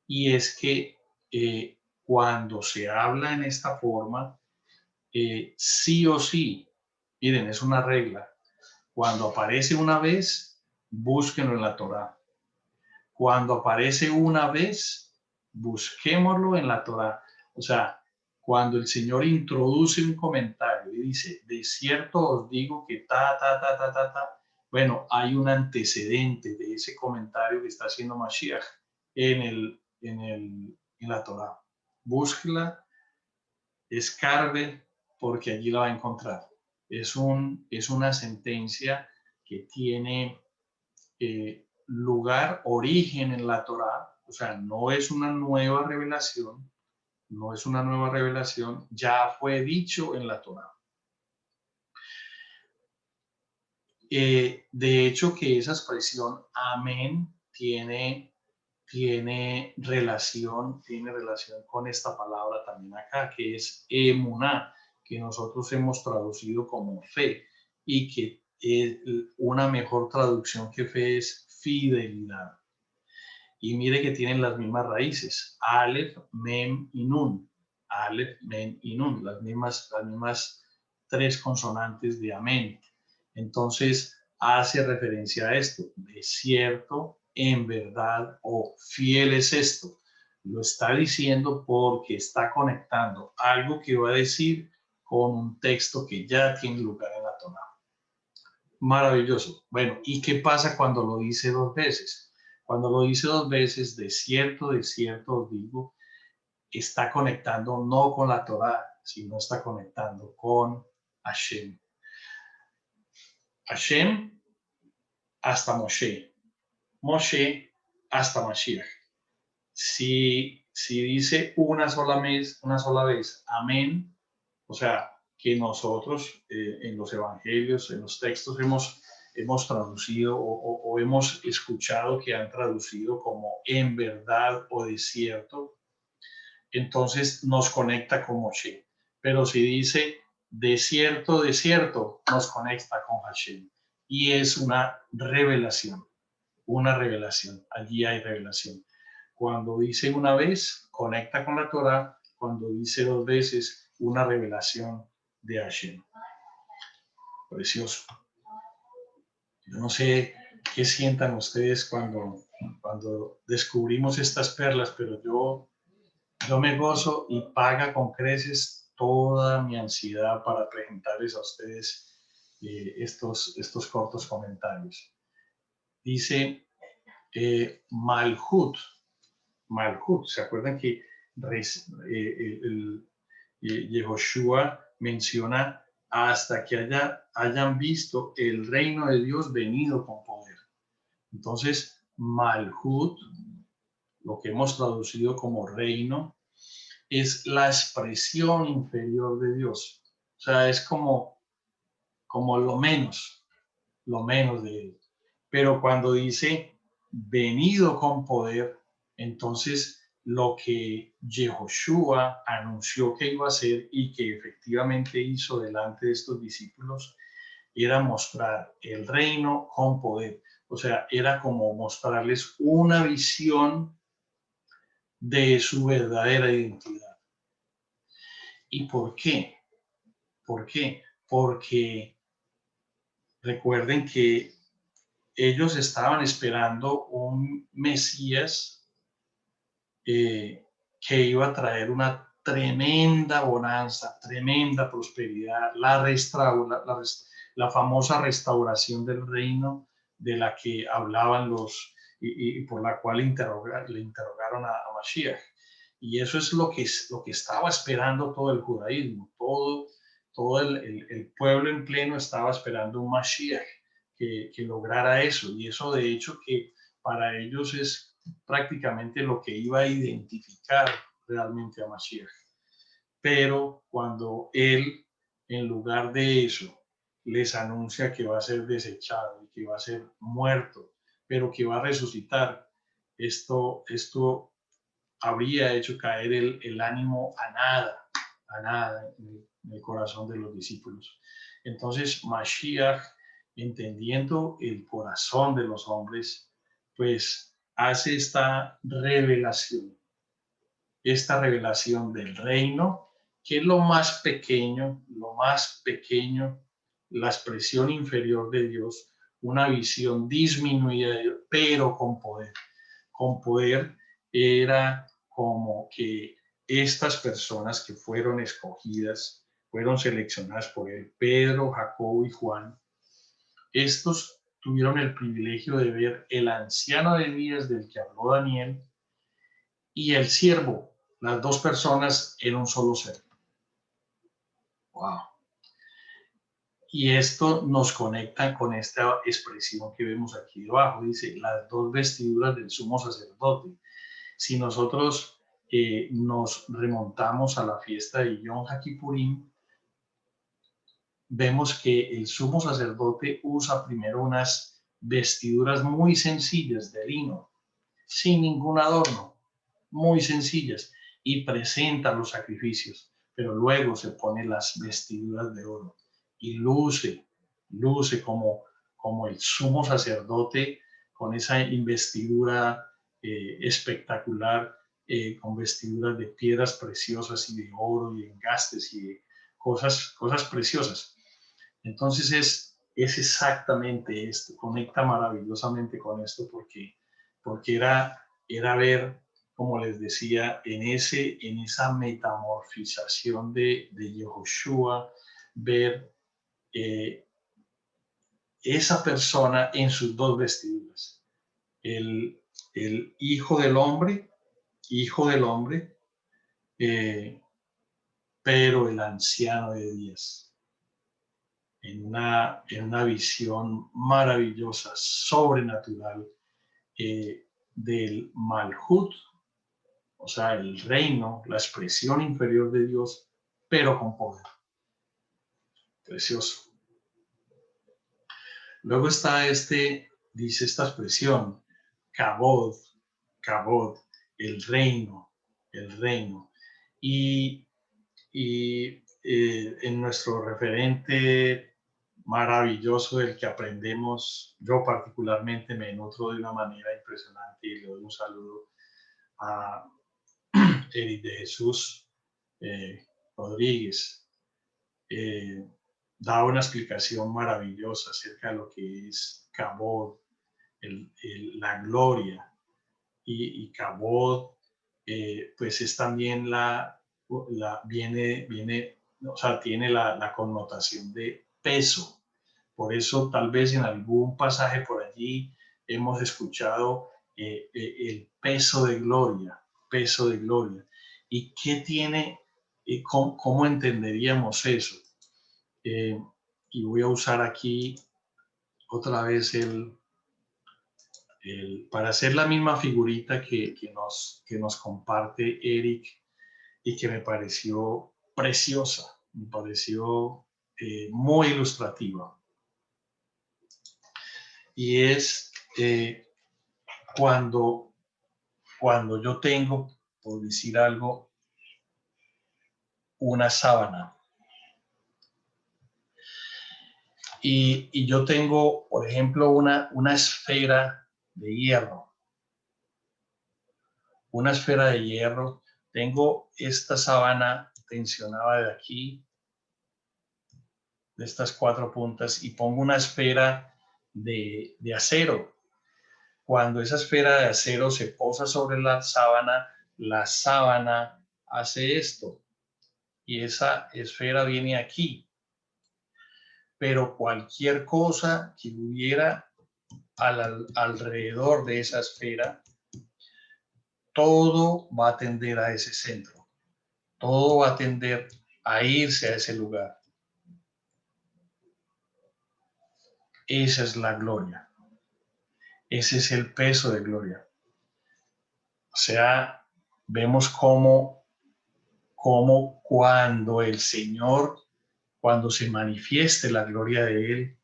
Y es que cuando se habla en esta forma, sí o sí, miren, es una regla. Cuando aparece una vez, búsquenlo en la Torá. Cuando aparece una vez, busquémoslo en la Torá. O sea, cuando el Señor introduce un comentario y dice, de cierto os digo que bueno, hay un antecedente de ese comentario que está haciendo Mashiach en la Torá. Búsquela, escarbe, porque allí la va a encontrar. Es una sentencia que tiene lugar, origen en la Torá, o sea, no es una nueva revelación, no es una nueva revelación, ya fue dicho en la Torá. De hecho, que esa expresión amén tiene relación con esta palabra también acá, que es emuná, que nosotros hemos traducido como fe, y que una mejor traducción que fe es fidelidad. Y mire que tienen las mismas raíces, Aleph, Mem y Nun. Aleph, Mem y Nun, las mismas tres consonantes de amén. Entonces, hace referencia a esto, de cierto, en verdad o fiel es esto. Lo está diciendo porque está conectando algo que va a decir con un texto que ya tiene lugar en la Torá. Maravilloso. Bueno, ¿y qué pasa cuando lo dice dos veces? Cuando lo dice dos veces, de cierto os digo, está conectando no con la Torá, sino está conectando con Hashem. Hashem hasta Moshe. Moshe hasta Mashiach. Si dice una sola vez, amén, o sea, que nosotros en los evangelios, en los textos hemos traducido o hemos escuchado que han traducido como en verdad o de cierto, entonces nos conecta con Moshe. Pero si dice de cierto, nos conecta con Hashem. Y es una revelación. Allí hay revelación. Cuando dice una vez, conecta con la Torah. Cuando dice dos veces, una revelación de Hashem. Precioso. Yo no sé qué sientan ustedes cuando descubrimos estas perlas, pero yo me gozo y paga con creces toda mi ansiedad para presentarles a ustedes estos cortos comentarios. Dice Malhut, ¿se acuerdan que Yehoshua menciona hasta que hayan visto el reino de Dios venido con poder? Entonces, Malhut, lo que hemos traducido como reino, es la expresión inferior de Dios. O sea, es como lo menos de Él. Pero cuando dice venido con poder, entonces lo que Yehoshua anunció que iba a hacer y que efectivamente hizo delante de estos discípulos era mostrar el reino con poder. O sea, era como mostrarles una visión de su verdadera identidad. ¿Y por qué? ¿Por qué? Porque recuerden que ellos estaban esperando un Mesías que iba a traer una tremenda bonanza, tremenda prosperidad, la famosa restauración del reino de la que hablaban y por la cual le interrogaron a Mashiach. Y eso es lo que estaba esperando todo el judaísmo, todo el pueblo en pleno estaba esperando un Mashiach que lograra eso. Y eso de hecho que para ellos es prácticamente lo que iba a identificar realmente a Mashiach. Pero cuando él, en lugar de eso, les anuncia que va a ser desechado y que va a ser muerto, pero que va a resucitar, esto habría hecho caer el ánimo a nada en el corazón de los discípulos. Entonces, Mashiach, entendiendo el corazón de los hombres, pues hace esta revelación del reino, que es lo más pequeño, la expresión inferior de Dios, una visión disminuida de Dios, pero con poder. Con poder era como que estas personas que fueron escogidas, fueron seleccionadas por él, Pedro, Jacobo y Juan, estos tuvieron el privilegio de ver el anciano de días del que habló Daniel y el siervo, las dos personas en un solo ser. Wow. Y esto nos conecta con esta expresión que vemos aquí debajo. Dice, las dos vestiduras del sumo sacerdote. Si nosotros nos remontamos a la fiesta de Yom HaKippurim, vemos que el sumo sacerdote usa primero unas vestiduras muy sencillas de lino, sin ningún adorno, muy sencillas, y presenta los sacrificios, pero luego se pone las vestiduras de oro y luce como el sumo sacerdote con esa investidura espectacular, con vestiduras de piedras preciosas y de oro y engastes y de cosas preciosas. Entonces es exactamente esto, conecta maravillosamente con esto porque era ver, como les decía, en esa metamorfización de Yehoshua, ver esa persona en sus dos vestiduras. El hijo del hombre, pero el anciano de días. En una visión maravillosa, sobrenatural, del Malhut, o sea, el reino, la expresión inferior de Dios, pero con poder. Precioso. Luego está dice esta expresión, Kabod, el reino. Y en nuestro referente maravilloso del que aprendemos, yo particularmente me nutro de una manera impresionante y le doy un saludo a Eric de Jesús Rodríguez. Da una explicación maravillosa acerca de lo que es Kabod, la gloria, y Kabod pues es también o sea, tiene la connotación de peso. Por eso tal vez en algún pasaje por allí hemos escuchado el peso de gloria. ¿Y qué tiene, cómo entenderíamos eso? Y voy a usar aquí otra vez para hacer la misma figurita que nos comparte Eric y que me pareció preciosa, me pareció muy ilustrativa. Y es cuando yo tengo, por decir algo, una sábana. Y yo tengo, por ejemplo, una esfera de hierro. Una esfera de hierro. Tengo esta sábana tensionada de aquí de estas 4 puntas y pongo una esfera de acero. Cuando esa esfera de acero se posa sobre la sábana hace esto y esa esfera viene aquí. Pero cualquier cosa que hubiera alrededor de esa esfera, todo va a tender a ese centro. Todo va a tender a irse a ese lugar. Esa es la gloria. Ese es el peso de gloria. O sea, vemos cómo cuando el Señor, cuando se manifieste la gloria de Él,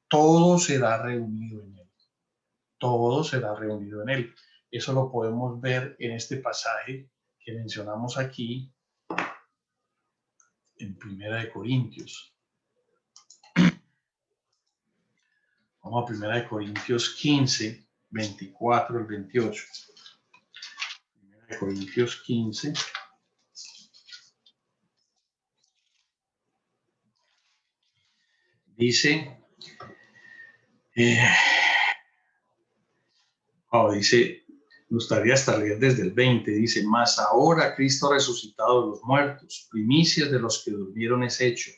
todo será reunido en Él. Todo será reunido en Él. Eso lo podemos ver en este pasaje que mencionamos aquí en 1 Corintios. Vamos a 1 Corintios 15, 24 al 28. 1 Corintios 15. Dice, me gustaría hasta leer desde el 20, dice, mas ahora Cristo ha resucitado de los muertos, primicias de los que durmieron es hecho,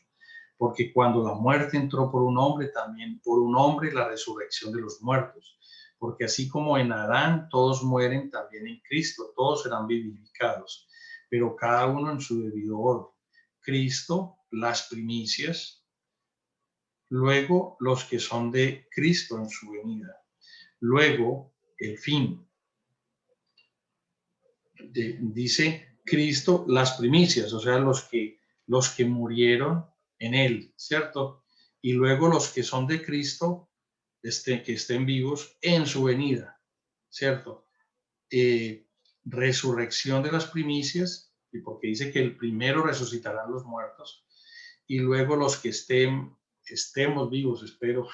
porque cuando la muerte entró por un hombre, también por un hombre la resurrección de los muertos, porque así como en Adán todos mueren, también en Cristo todos serán vivificados, pero cada uno en su debido orden. Cristo, las primicias, luego los que son de Cristo en su venida, luego el fin. Dice Cristo las primicias, o sea, los que murieron en él, ¿cierto? Y luego los que son de Cristo, que estén vivos en su venida, ¿cierto? Resurrección de las primicias, y porque dice que el primero resucitarán los muertos, y luego los que estemos vivos, espero,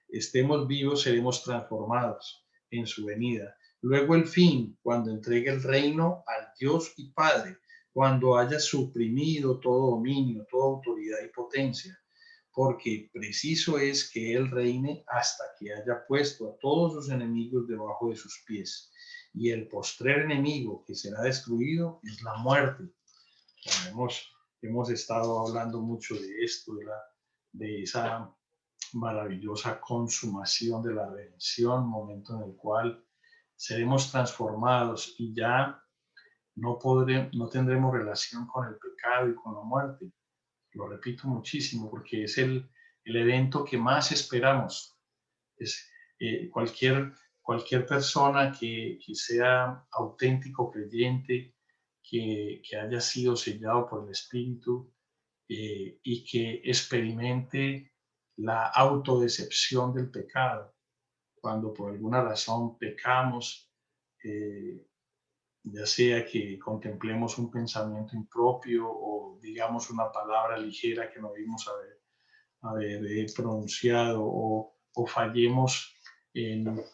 estemos vivos, seremos transformados en su venida. Luego el fin, cuando entregue el reino al Dios y Padre, cuando haya suprimido todo dominio, toda autoridad y potencia, porque preciso es que Él reine hasta que haya puesto a todos sus enemigos debajo de sus pies. Y el postrer enemigo que será destruido es la muerte. Hemos estado hablando mucho de esto, de esa maravillosa consumación de la redención, momento en el cual seremos transformados y ya no tendremos relación con el pecado y con la muerte. Lo repito muchísimo porque es el evento que más esperamos. Es, cualquier persona que sea auténtico creyente, que haya sido sellado por el Espíritu y que experimente la autodecepción del pecado. Cuando por alguna razón pecamos, ya sea que contemplemos un pensamiento impropio o digamos una palabra ligera que no vimos haber pronunciado o fallemos en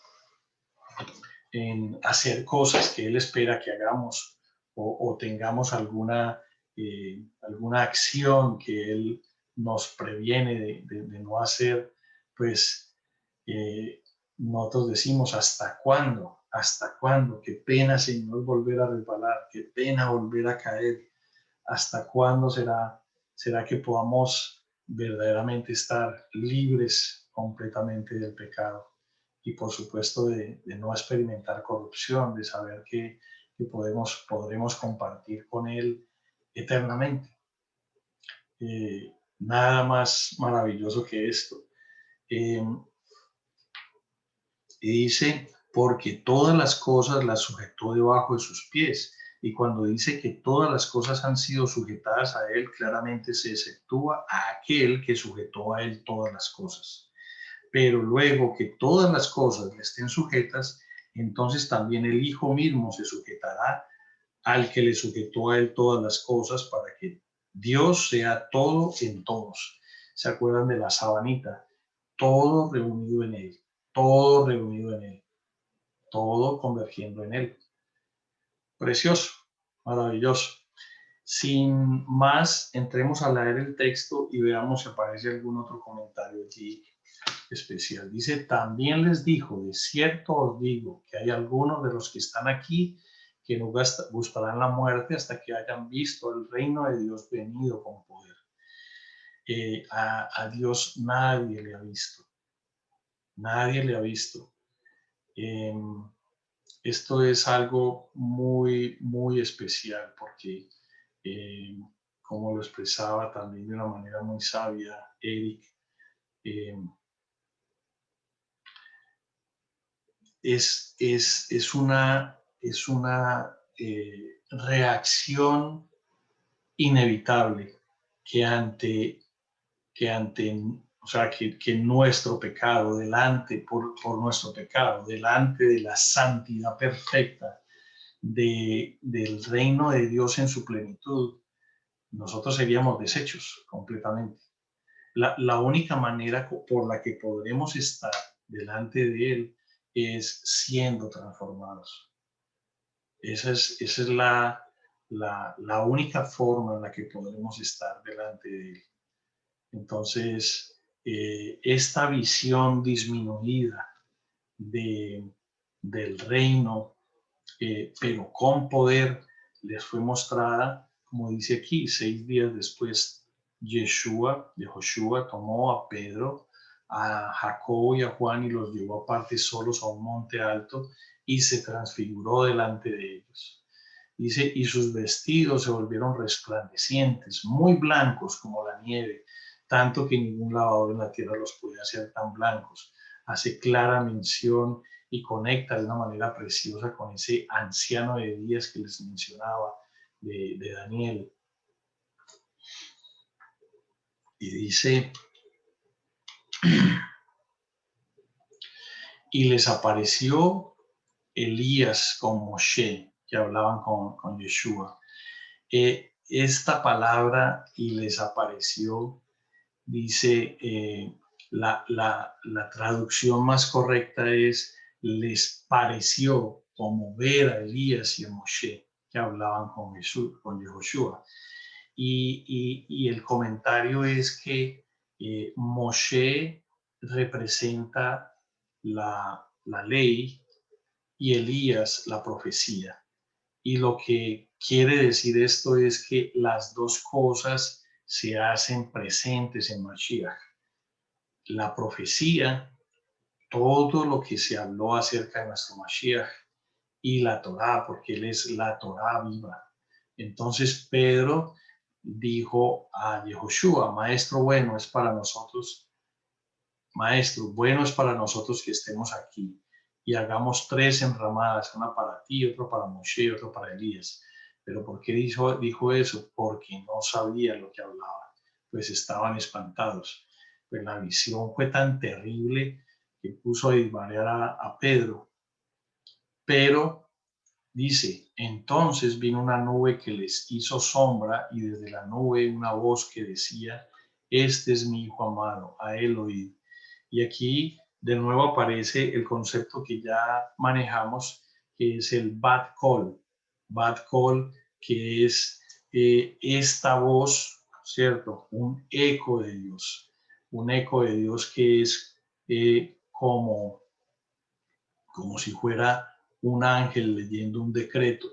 hacer cosas que Él espera que hagamos o tengamos alguna acción que Él nos previene de no hacer, pues nosotros decimos, ¿hasta cuándo? ¿Hasta cuándo? Qué pena, Señor, volver a resbalar, qué pena volver a caer. ¿Hasta cuándo será que podamos verdaderamente estar libres completamente del pecado? Y por supuesto de no experimentar corrupción, de saber que podremos compartir con Él eternamente. Nada más maravilloso que esto. Y dice, porque todas las cosas las sujetó debajo de sus pies. Y cuando dice que todas las cosas han sido sujetadas a Él, claramente se exceptúa a aquel que sujetó a Él todas las cosas. Pero luego que todas las cosas le estén sujetas, entonces también el Hijo mismo se sujetará al que le sujetó a Él todas las cosas para que Dios sea todo en todos. ¿Se acuerdan de la sabanita? Todo reunido en Él, todo reunido en Él, todo convergiendo en Él. Precioso, maravilloso. Sin más, entremos a leer el texto y veamos si aparece algún otro comentario allí especial. Dice, también les dijo, de cierto os digo que hay algunos de los que están aquí que no gustarán la muerte hasta que hayan visto el reino de Dios venido con poder. A Dios nadie le ha visto. Nadie le ha visto. Esto es algo muy, muy especial porque, como lo expresaba también de una manera muy sabia Eric, eh, es una reacción inevitable que ante o sea, que nuestro pecado, por nuestro pecado, delante de la santidad perfecta del reino de Dios en su plenitud, nosotros seríamos deshechos completamente. La única manera por la que podremos estar delante de Él es siendo transformados. Esa es la única forma en la que podremos estar delante de Él. Entonces, esta visión disminuida del reino, pero con poder, les fue mostrada, como dice aquí, 6 días después, Yehoshua tomó a Pedro, a Jacobo y a Juan y los llevó aparte solos a un monte alto y se transfiguró delante de ellos. Dice, y sus vestidos se volvieron resplandecientes, muy blancos como la nieve, tanto que ningún lavador en la tierra los puede hacer tan blancos. Hace clara mención y conecta de una manera preciosa con ese anciano de días que les mencionaba de Daniel. Y dice, y les apareció Elías con Moshe, que hablaban con Yeshua. Esta palabra, y les apareció, dice, la traducción más correcta es, les pareció como ver a Elías y a Moshe, que hablaban con Yehoshua. Y el comentario es que Moshe representa la ley y Elías la profecía. Y lo que quiere decir esto es que las dos cosas se hacen presentes en Mashiach. La profecía, todo lo que se habló acerca de nuestro Mashiach, y la Torá, porque él es la Torá viva. Entonces Pedro dijo a Yehoshua, maestro, bueno es para nosotros, maestro, bueno es para nosotros que estemos aquí y hagamos 3 enramadas, una para ti, otra para Moshe y otra para Elías. Pero ¿por qué dijo eso? Porque no sabía lo que hablaba, pues estaban espantados. Pues la visión fue tan terrible que puso a disvariar a Pedro. Pero dice, entonces vino una nube que les hizo sombra y desde la nube una voz que decía, este es mi hijo amado, a él oíd. Y aquí de nuevo aparece el concepto que ya manejamos, que es el Bat Kol. Bat Kol, que es esta voz, ¿cierto? Un eco de Dios que es como si fuera un ángel leyendo un decreto,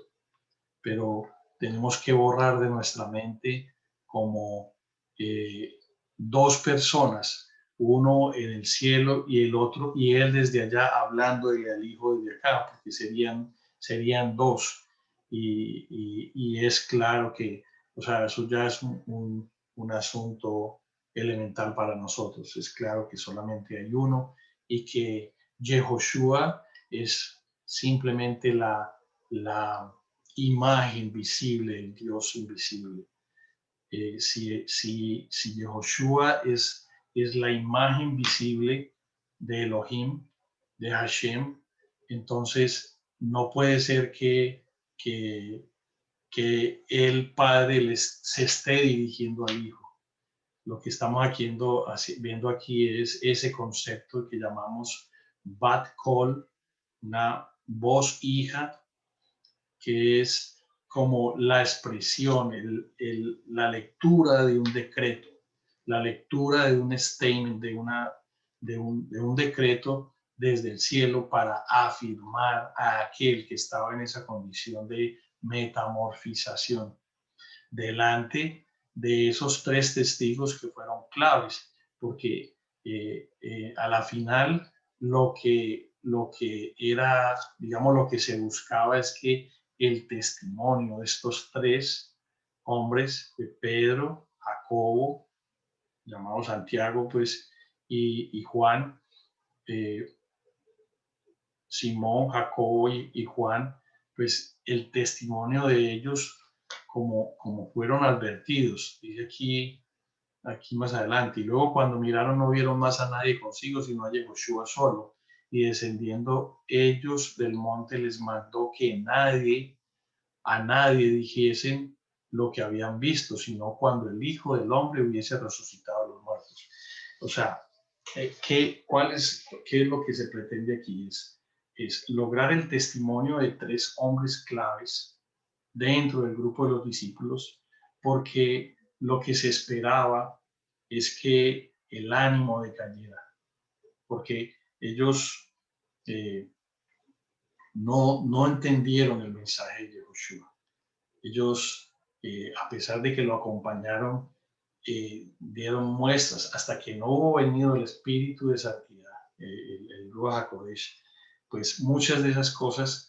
pero tenemos que borrar de nuestra mente como dos personas, uno en el cielo y el otro, y él desde allá hablando y el hijo desde acá, porque serían dos. Y es claro que, o sea, eso ya es un asunto elemental para nosotros. Es claro que solamente hay uno y que Yehoshua es simplemente la imagen visible del Dios invisible. Si Yehoshua es la imagen visible de Elohim, de Hashem, entonces no puede ser que, que el Padre se esté dirigiendo al Hijo. Lo que estamos viendo aquí es ese concepto que llamamos Bat Kol, una voz hija, que es como la expresión, la lectura de un decreto, la lectura de un statement, de un decreto desde el cielo para afirmar a aquel que estaba en esa condición de metamorfización delante de esos tres testigos que fueron claves, porque a la final lo que era, digamos, lo que se buscaba es que el testimonio de estos tres hombres, de Pedro, Jacobo, llamado Santiago, pues, y Juan, eh, Simón, Jacobo y Juan, pues el testimonio de ellos como fueron advertidos, dice aquí más adelante. Y luego cuando miraron no vieron más a nadie consigo, sino a Yehoshua solo. Y descendiendo ellos del monte les mandó que a nadie dijesen lo que habían visto, sino cuando el Hijo del Hombre hubiese resucitado a los muertos. O sea, ¿qué es lo que se pretende aquí? Es lograr el testimonio de tres hombres claves dentro del grupo de los discípulos, porque lo que se esperaba es que el ánimo decayera, porque ellos eh, no entendieron el mensaje de Joshua. Ellos, a pesar de que lo acompañaron, dieron muestras hasta que no hubo venido el Espíritu de Santidad, el Ruach HaKodesh, pues muchas de las cosas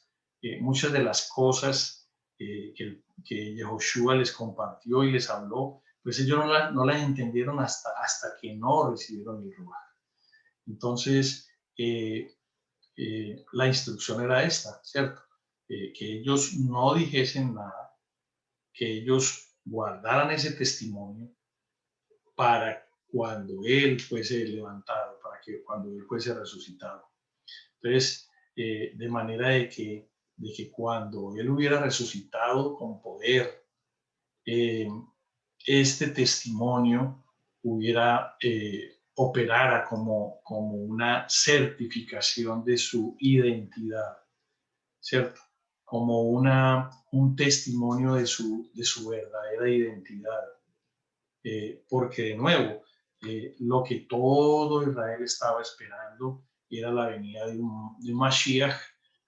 que Yehoshua les compartió y les habló, pues ellos no las entendieron hasta que no recibieron el Ruach. Entonces, la instrucción era esta, ¿cierto? Que ellos no dijesen nada, que ellos guardaran ese testimonio para cuando Él fuese levantado, para que cuando Él fuese resucitado. Entonces, de manera de que cuando Él hubiera resucitado con poder, eh, este testimonio operara como una certificación de su identidad, ¿cierto? Como un testimonio de su verdadera identidad. Porque de nuevo, lo que todo Israel estaba esperando era la venida de un Mashiach,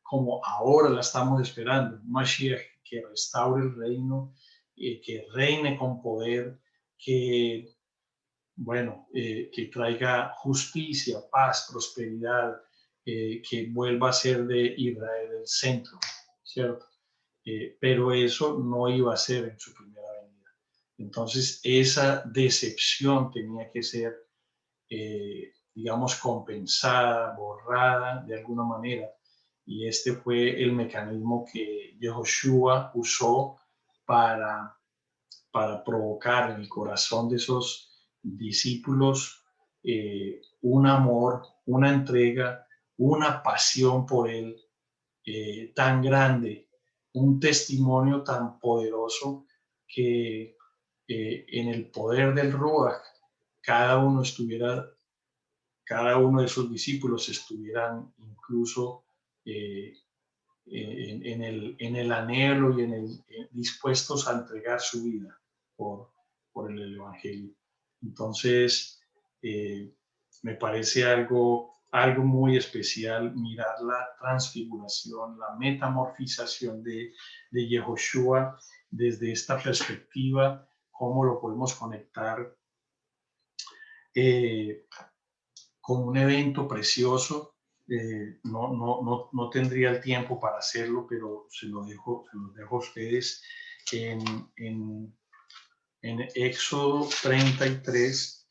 como ahora la estamos esperando, un Mashiach que restaure el reino, que reine con poder, que, bueno, que traiga justicia, paz, prosperidad, que vuelva a ser de Israel el centro, ¿cierto? Pero eso no iba a ser en su primera venida. Entonces, esa decepción tenía que ser, digamos, compensada, borrada de alguna manera. Y este fue el mecanismo que Yehoshua usó para, para provocar en el corazón de esos discípulos un amor, una entrega, una pasión por él tan grande, un testimonio tan poderoso que en el poder del Ruach cada uno estuviera, cada uno de esos discípulos estuvieran incluso en el anhelo y dispuestos a entregar su vida por, por el Evangelio. Entonces, me parece algo muy especial mirar la transfiguración, la metamorfización de Yehoshua desde esta perspectiva, cómo lo podemos conectar eh, con un evento precioso. No tendría el tiempo para hacerlo, pero se los dejo a ustedes en, en, en Éxodo 33,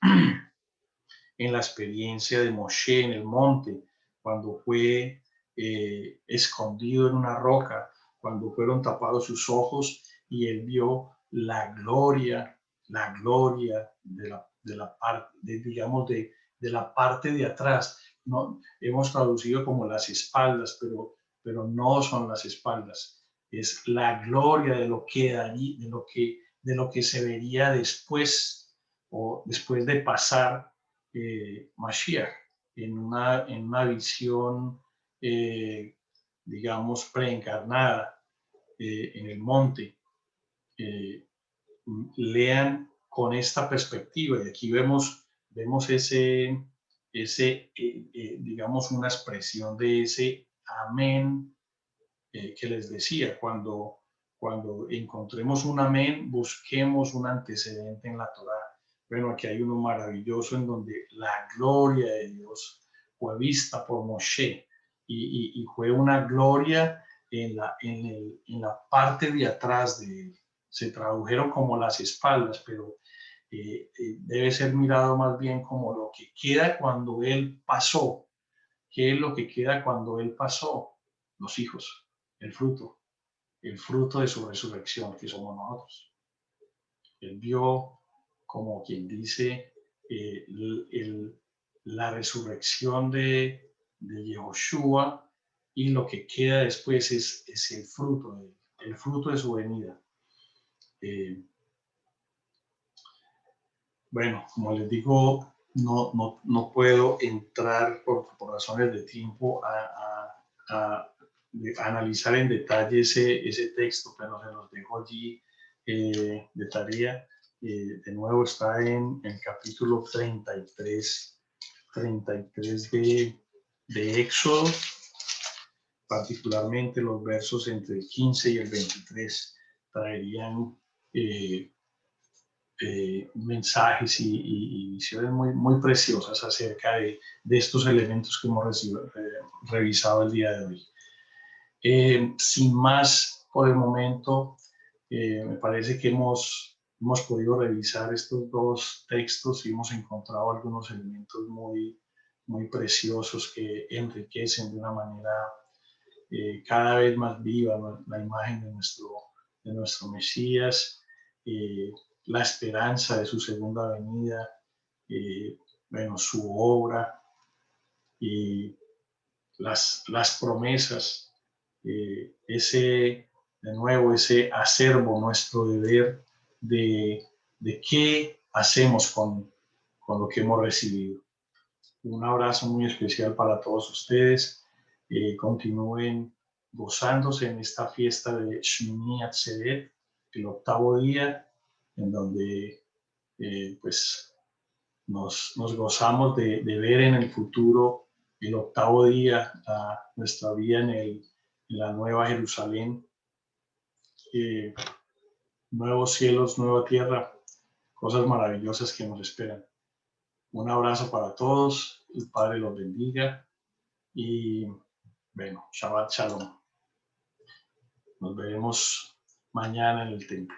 en la experiencia de Moshe en el monte, cuando fue escondido en una roca, cuando fueron tapados sus ojos y él vio la gloria de la parte, digamos, de la parte de atrás. No, hemos traducido como las espaldas, pero no son las espaldas. Es la gloria de lo que allí, de lo que se vería después o después de pasar Mashiach en una visión, digamos, preencarnada en el monte. lean con esta perspectiva. Y aquí vemos digamos, una expresión de ese amén que les decía. Cuando encontremos un amén, busquemos un antecedente en la Torá. Bueno, aquí hay uno maravilloso en donde la gloria de Dios fue vista por Moshe y fue una gloria en la parte de atrás de él. Se tradujeron como las espaldas, pero debe ser mirado más bien como lo que queda cuando él pasó. ¿Qué es lo que queda cuando él pasó? Los hijos, el fruto de su resurrección, que somos nosotros. Él vio, como quien dice, la resurrección de Yehoshua, y lo que queda después es el fruto de su venida. Bueno, como les digo, no puedo entrar por razones de tiempo a analizar en detalle ese texto, pero se los dejo allí de tarea. De nuevo está en el capítulo 33 de Éxodo, particularmente los versos entre el 15 y el 23 traerían mensajes y visiones muy preciosas acerca de estos elementos que hemos revisado el día de hoy. Sin más por el momento, me parece que hemos podido revisar estos dos textos y hemos encontrado algunos elementos muy preciosos que enriquecen de una manera cada vez más viva la imagen de nuestro Mesías, la esperanza de su segunda venida, bueno, su obra y las promesas, de nuevo, ese acervo, nuestro deber de qué hacemos con lo que hemos recibido. Un abrazo muy especial para todos ustedes. Continúen gozándose en esta fiesta de Shmini Atzeret, el octavo día, en donde pues nos gozamos de ver en el futuro el octavo día, nuestra vida en la Nueva Jerusalén, nuevos cielos, nueva tierra, cosas maravillosas que nos esperan. Un abrazo para todos, el Padre los bendiga y bueno, Shabbat Shalom. Nos veremos mañana en el templo.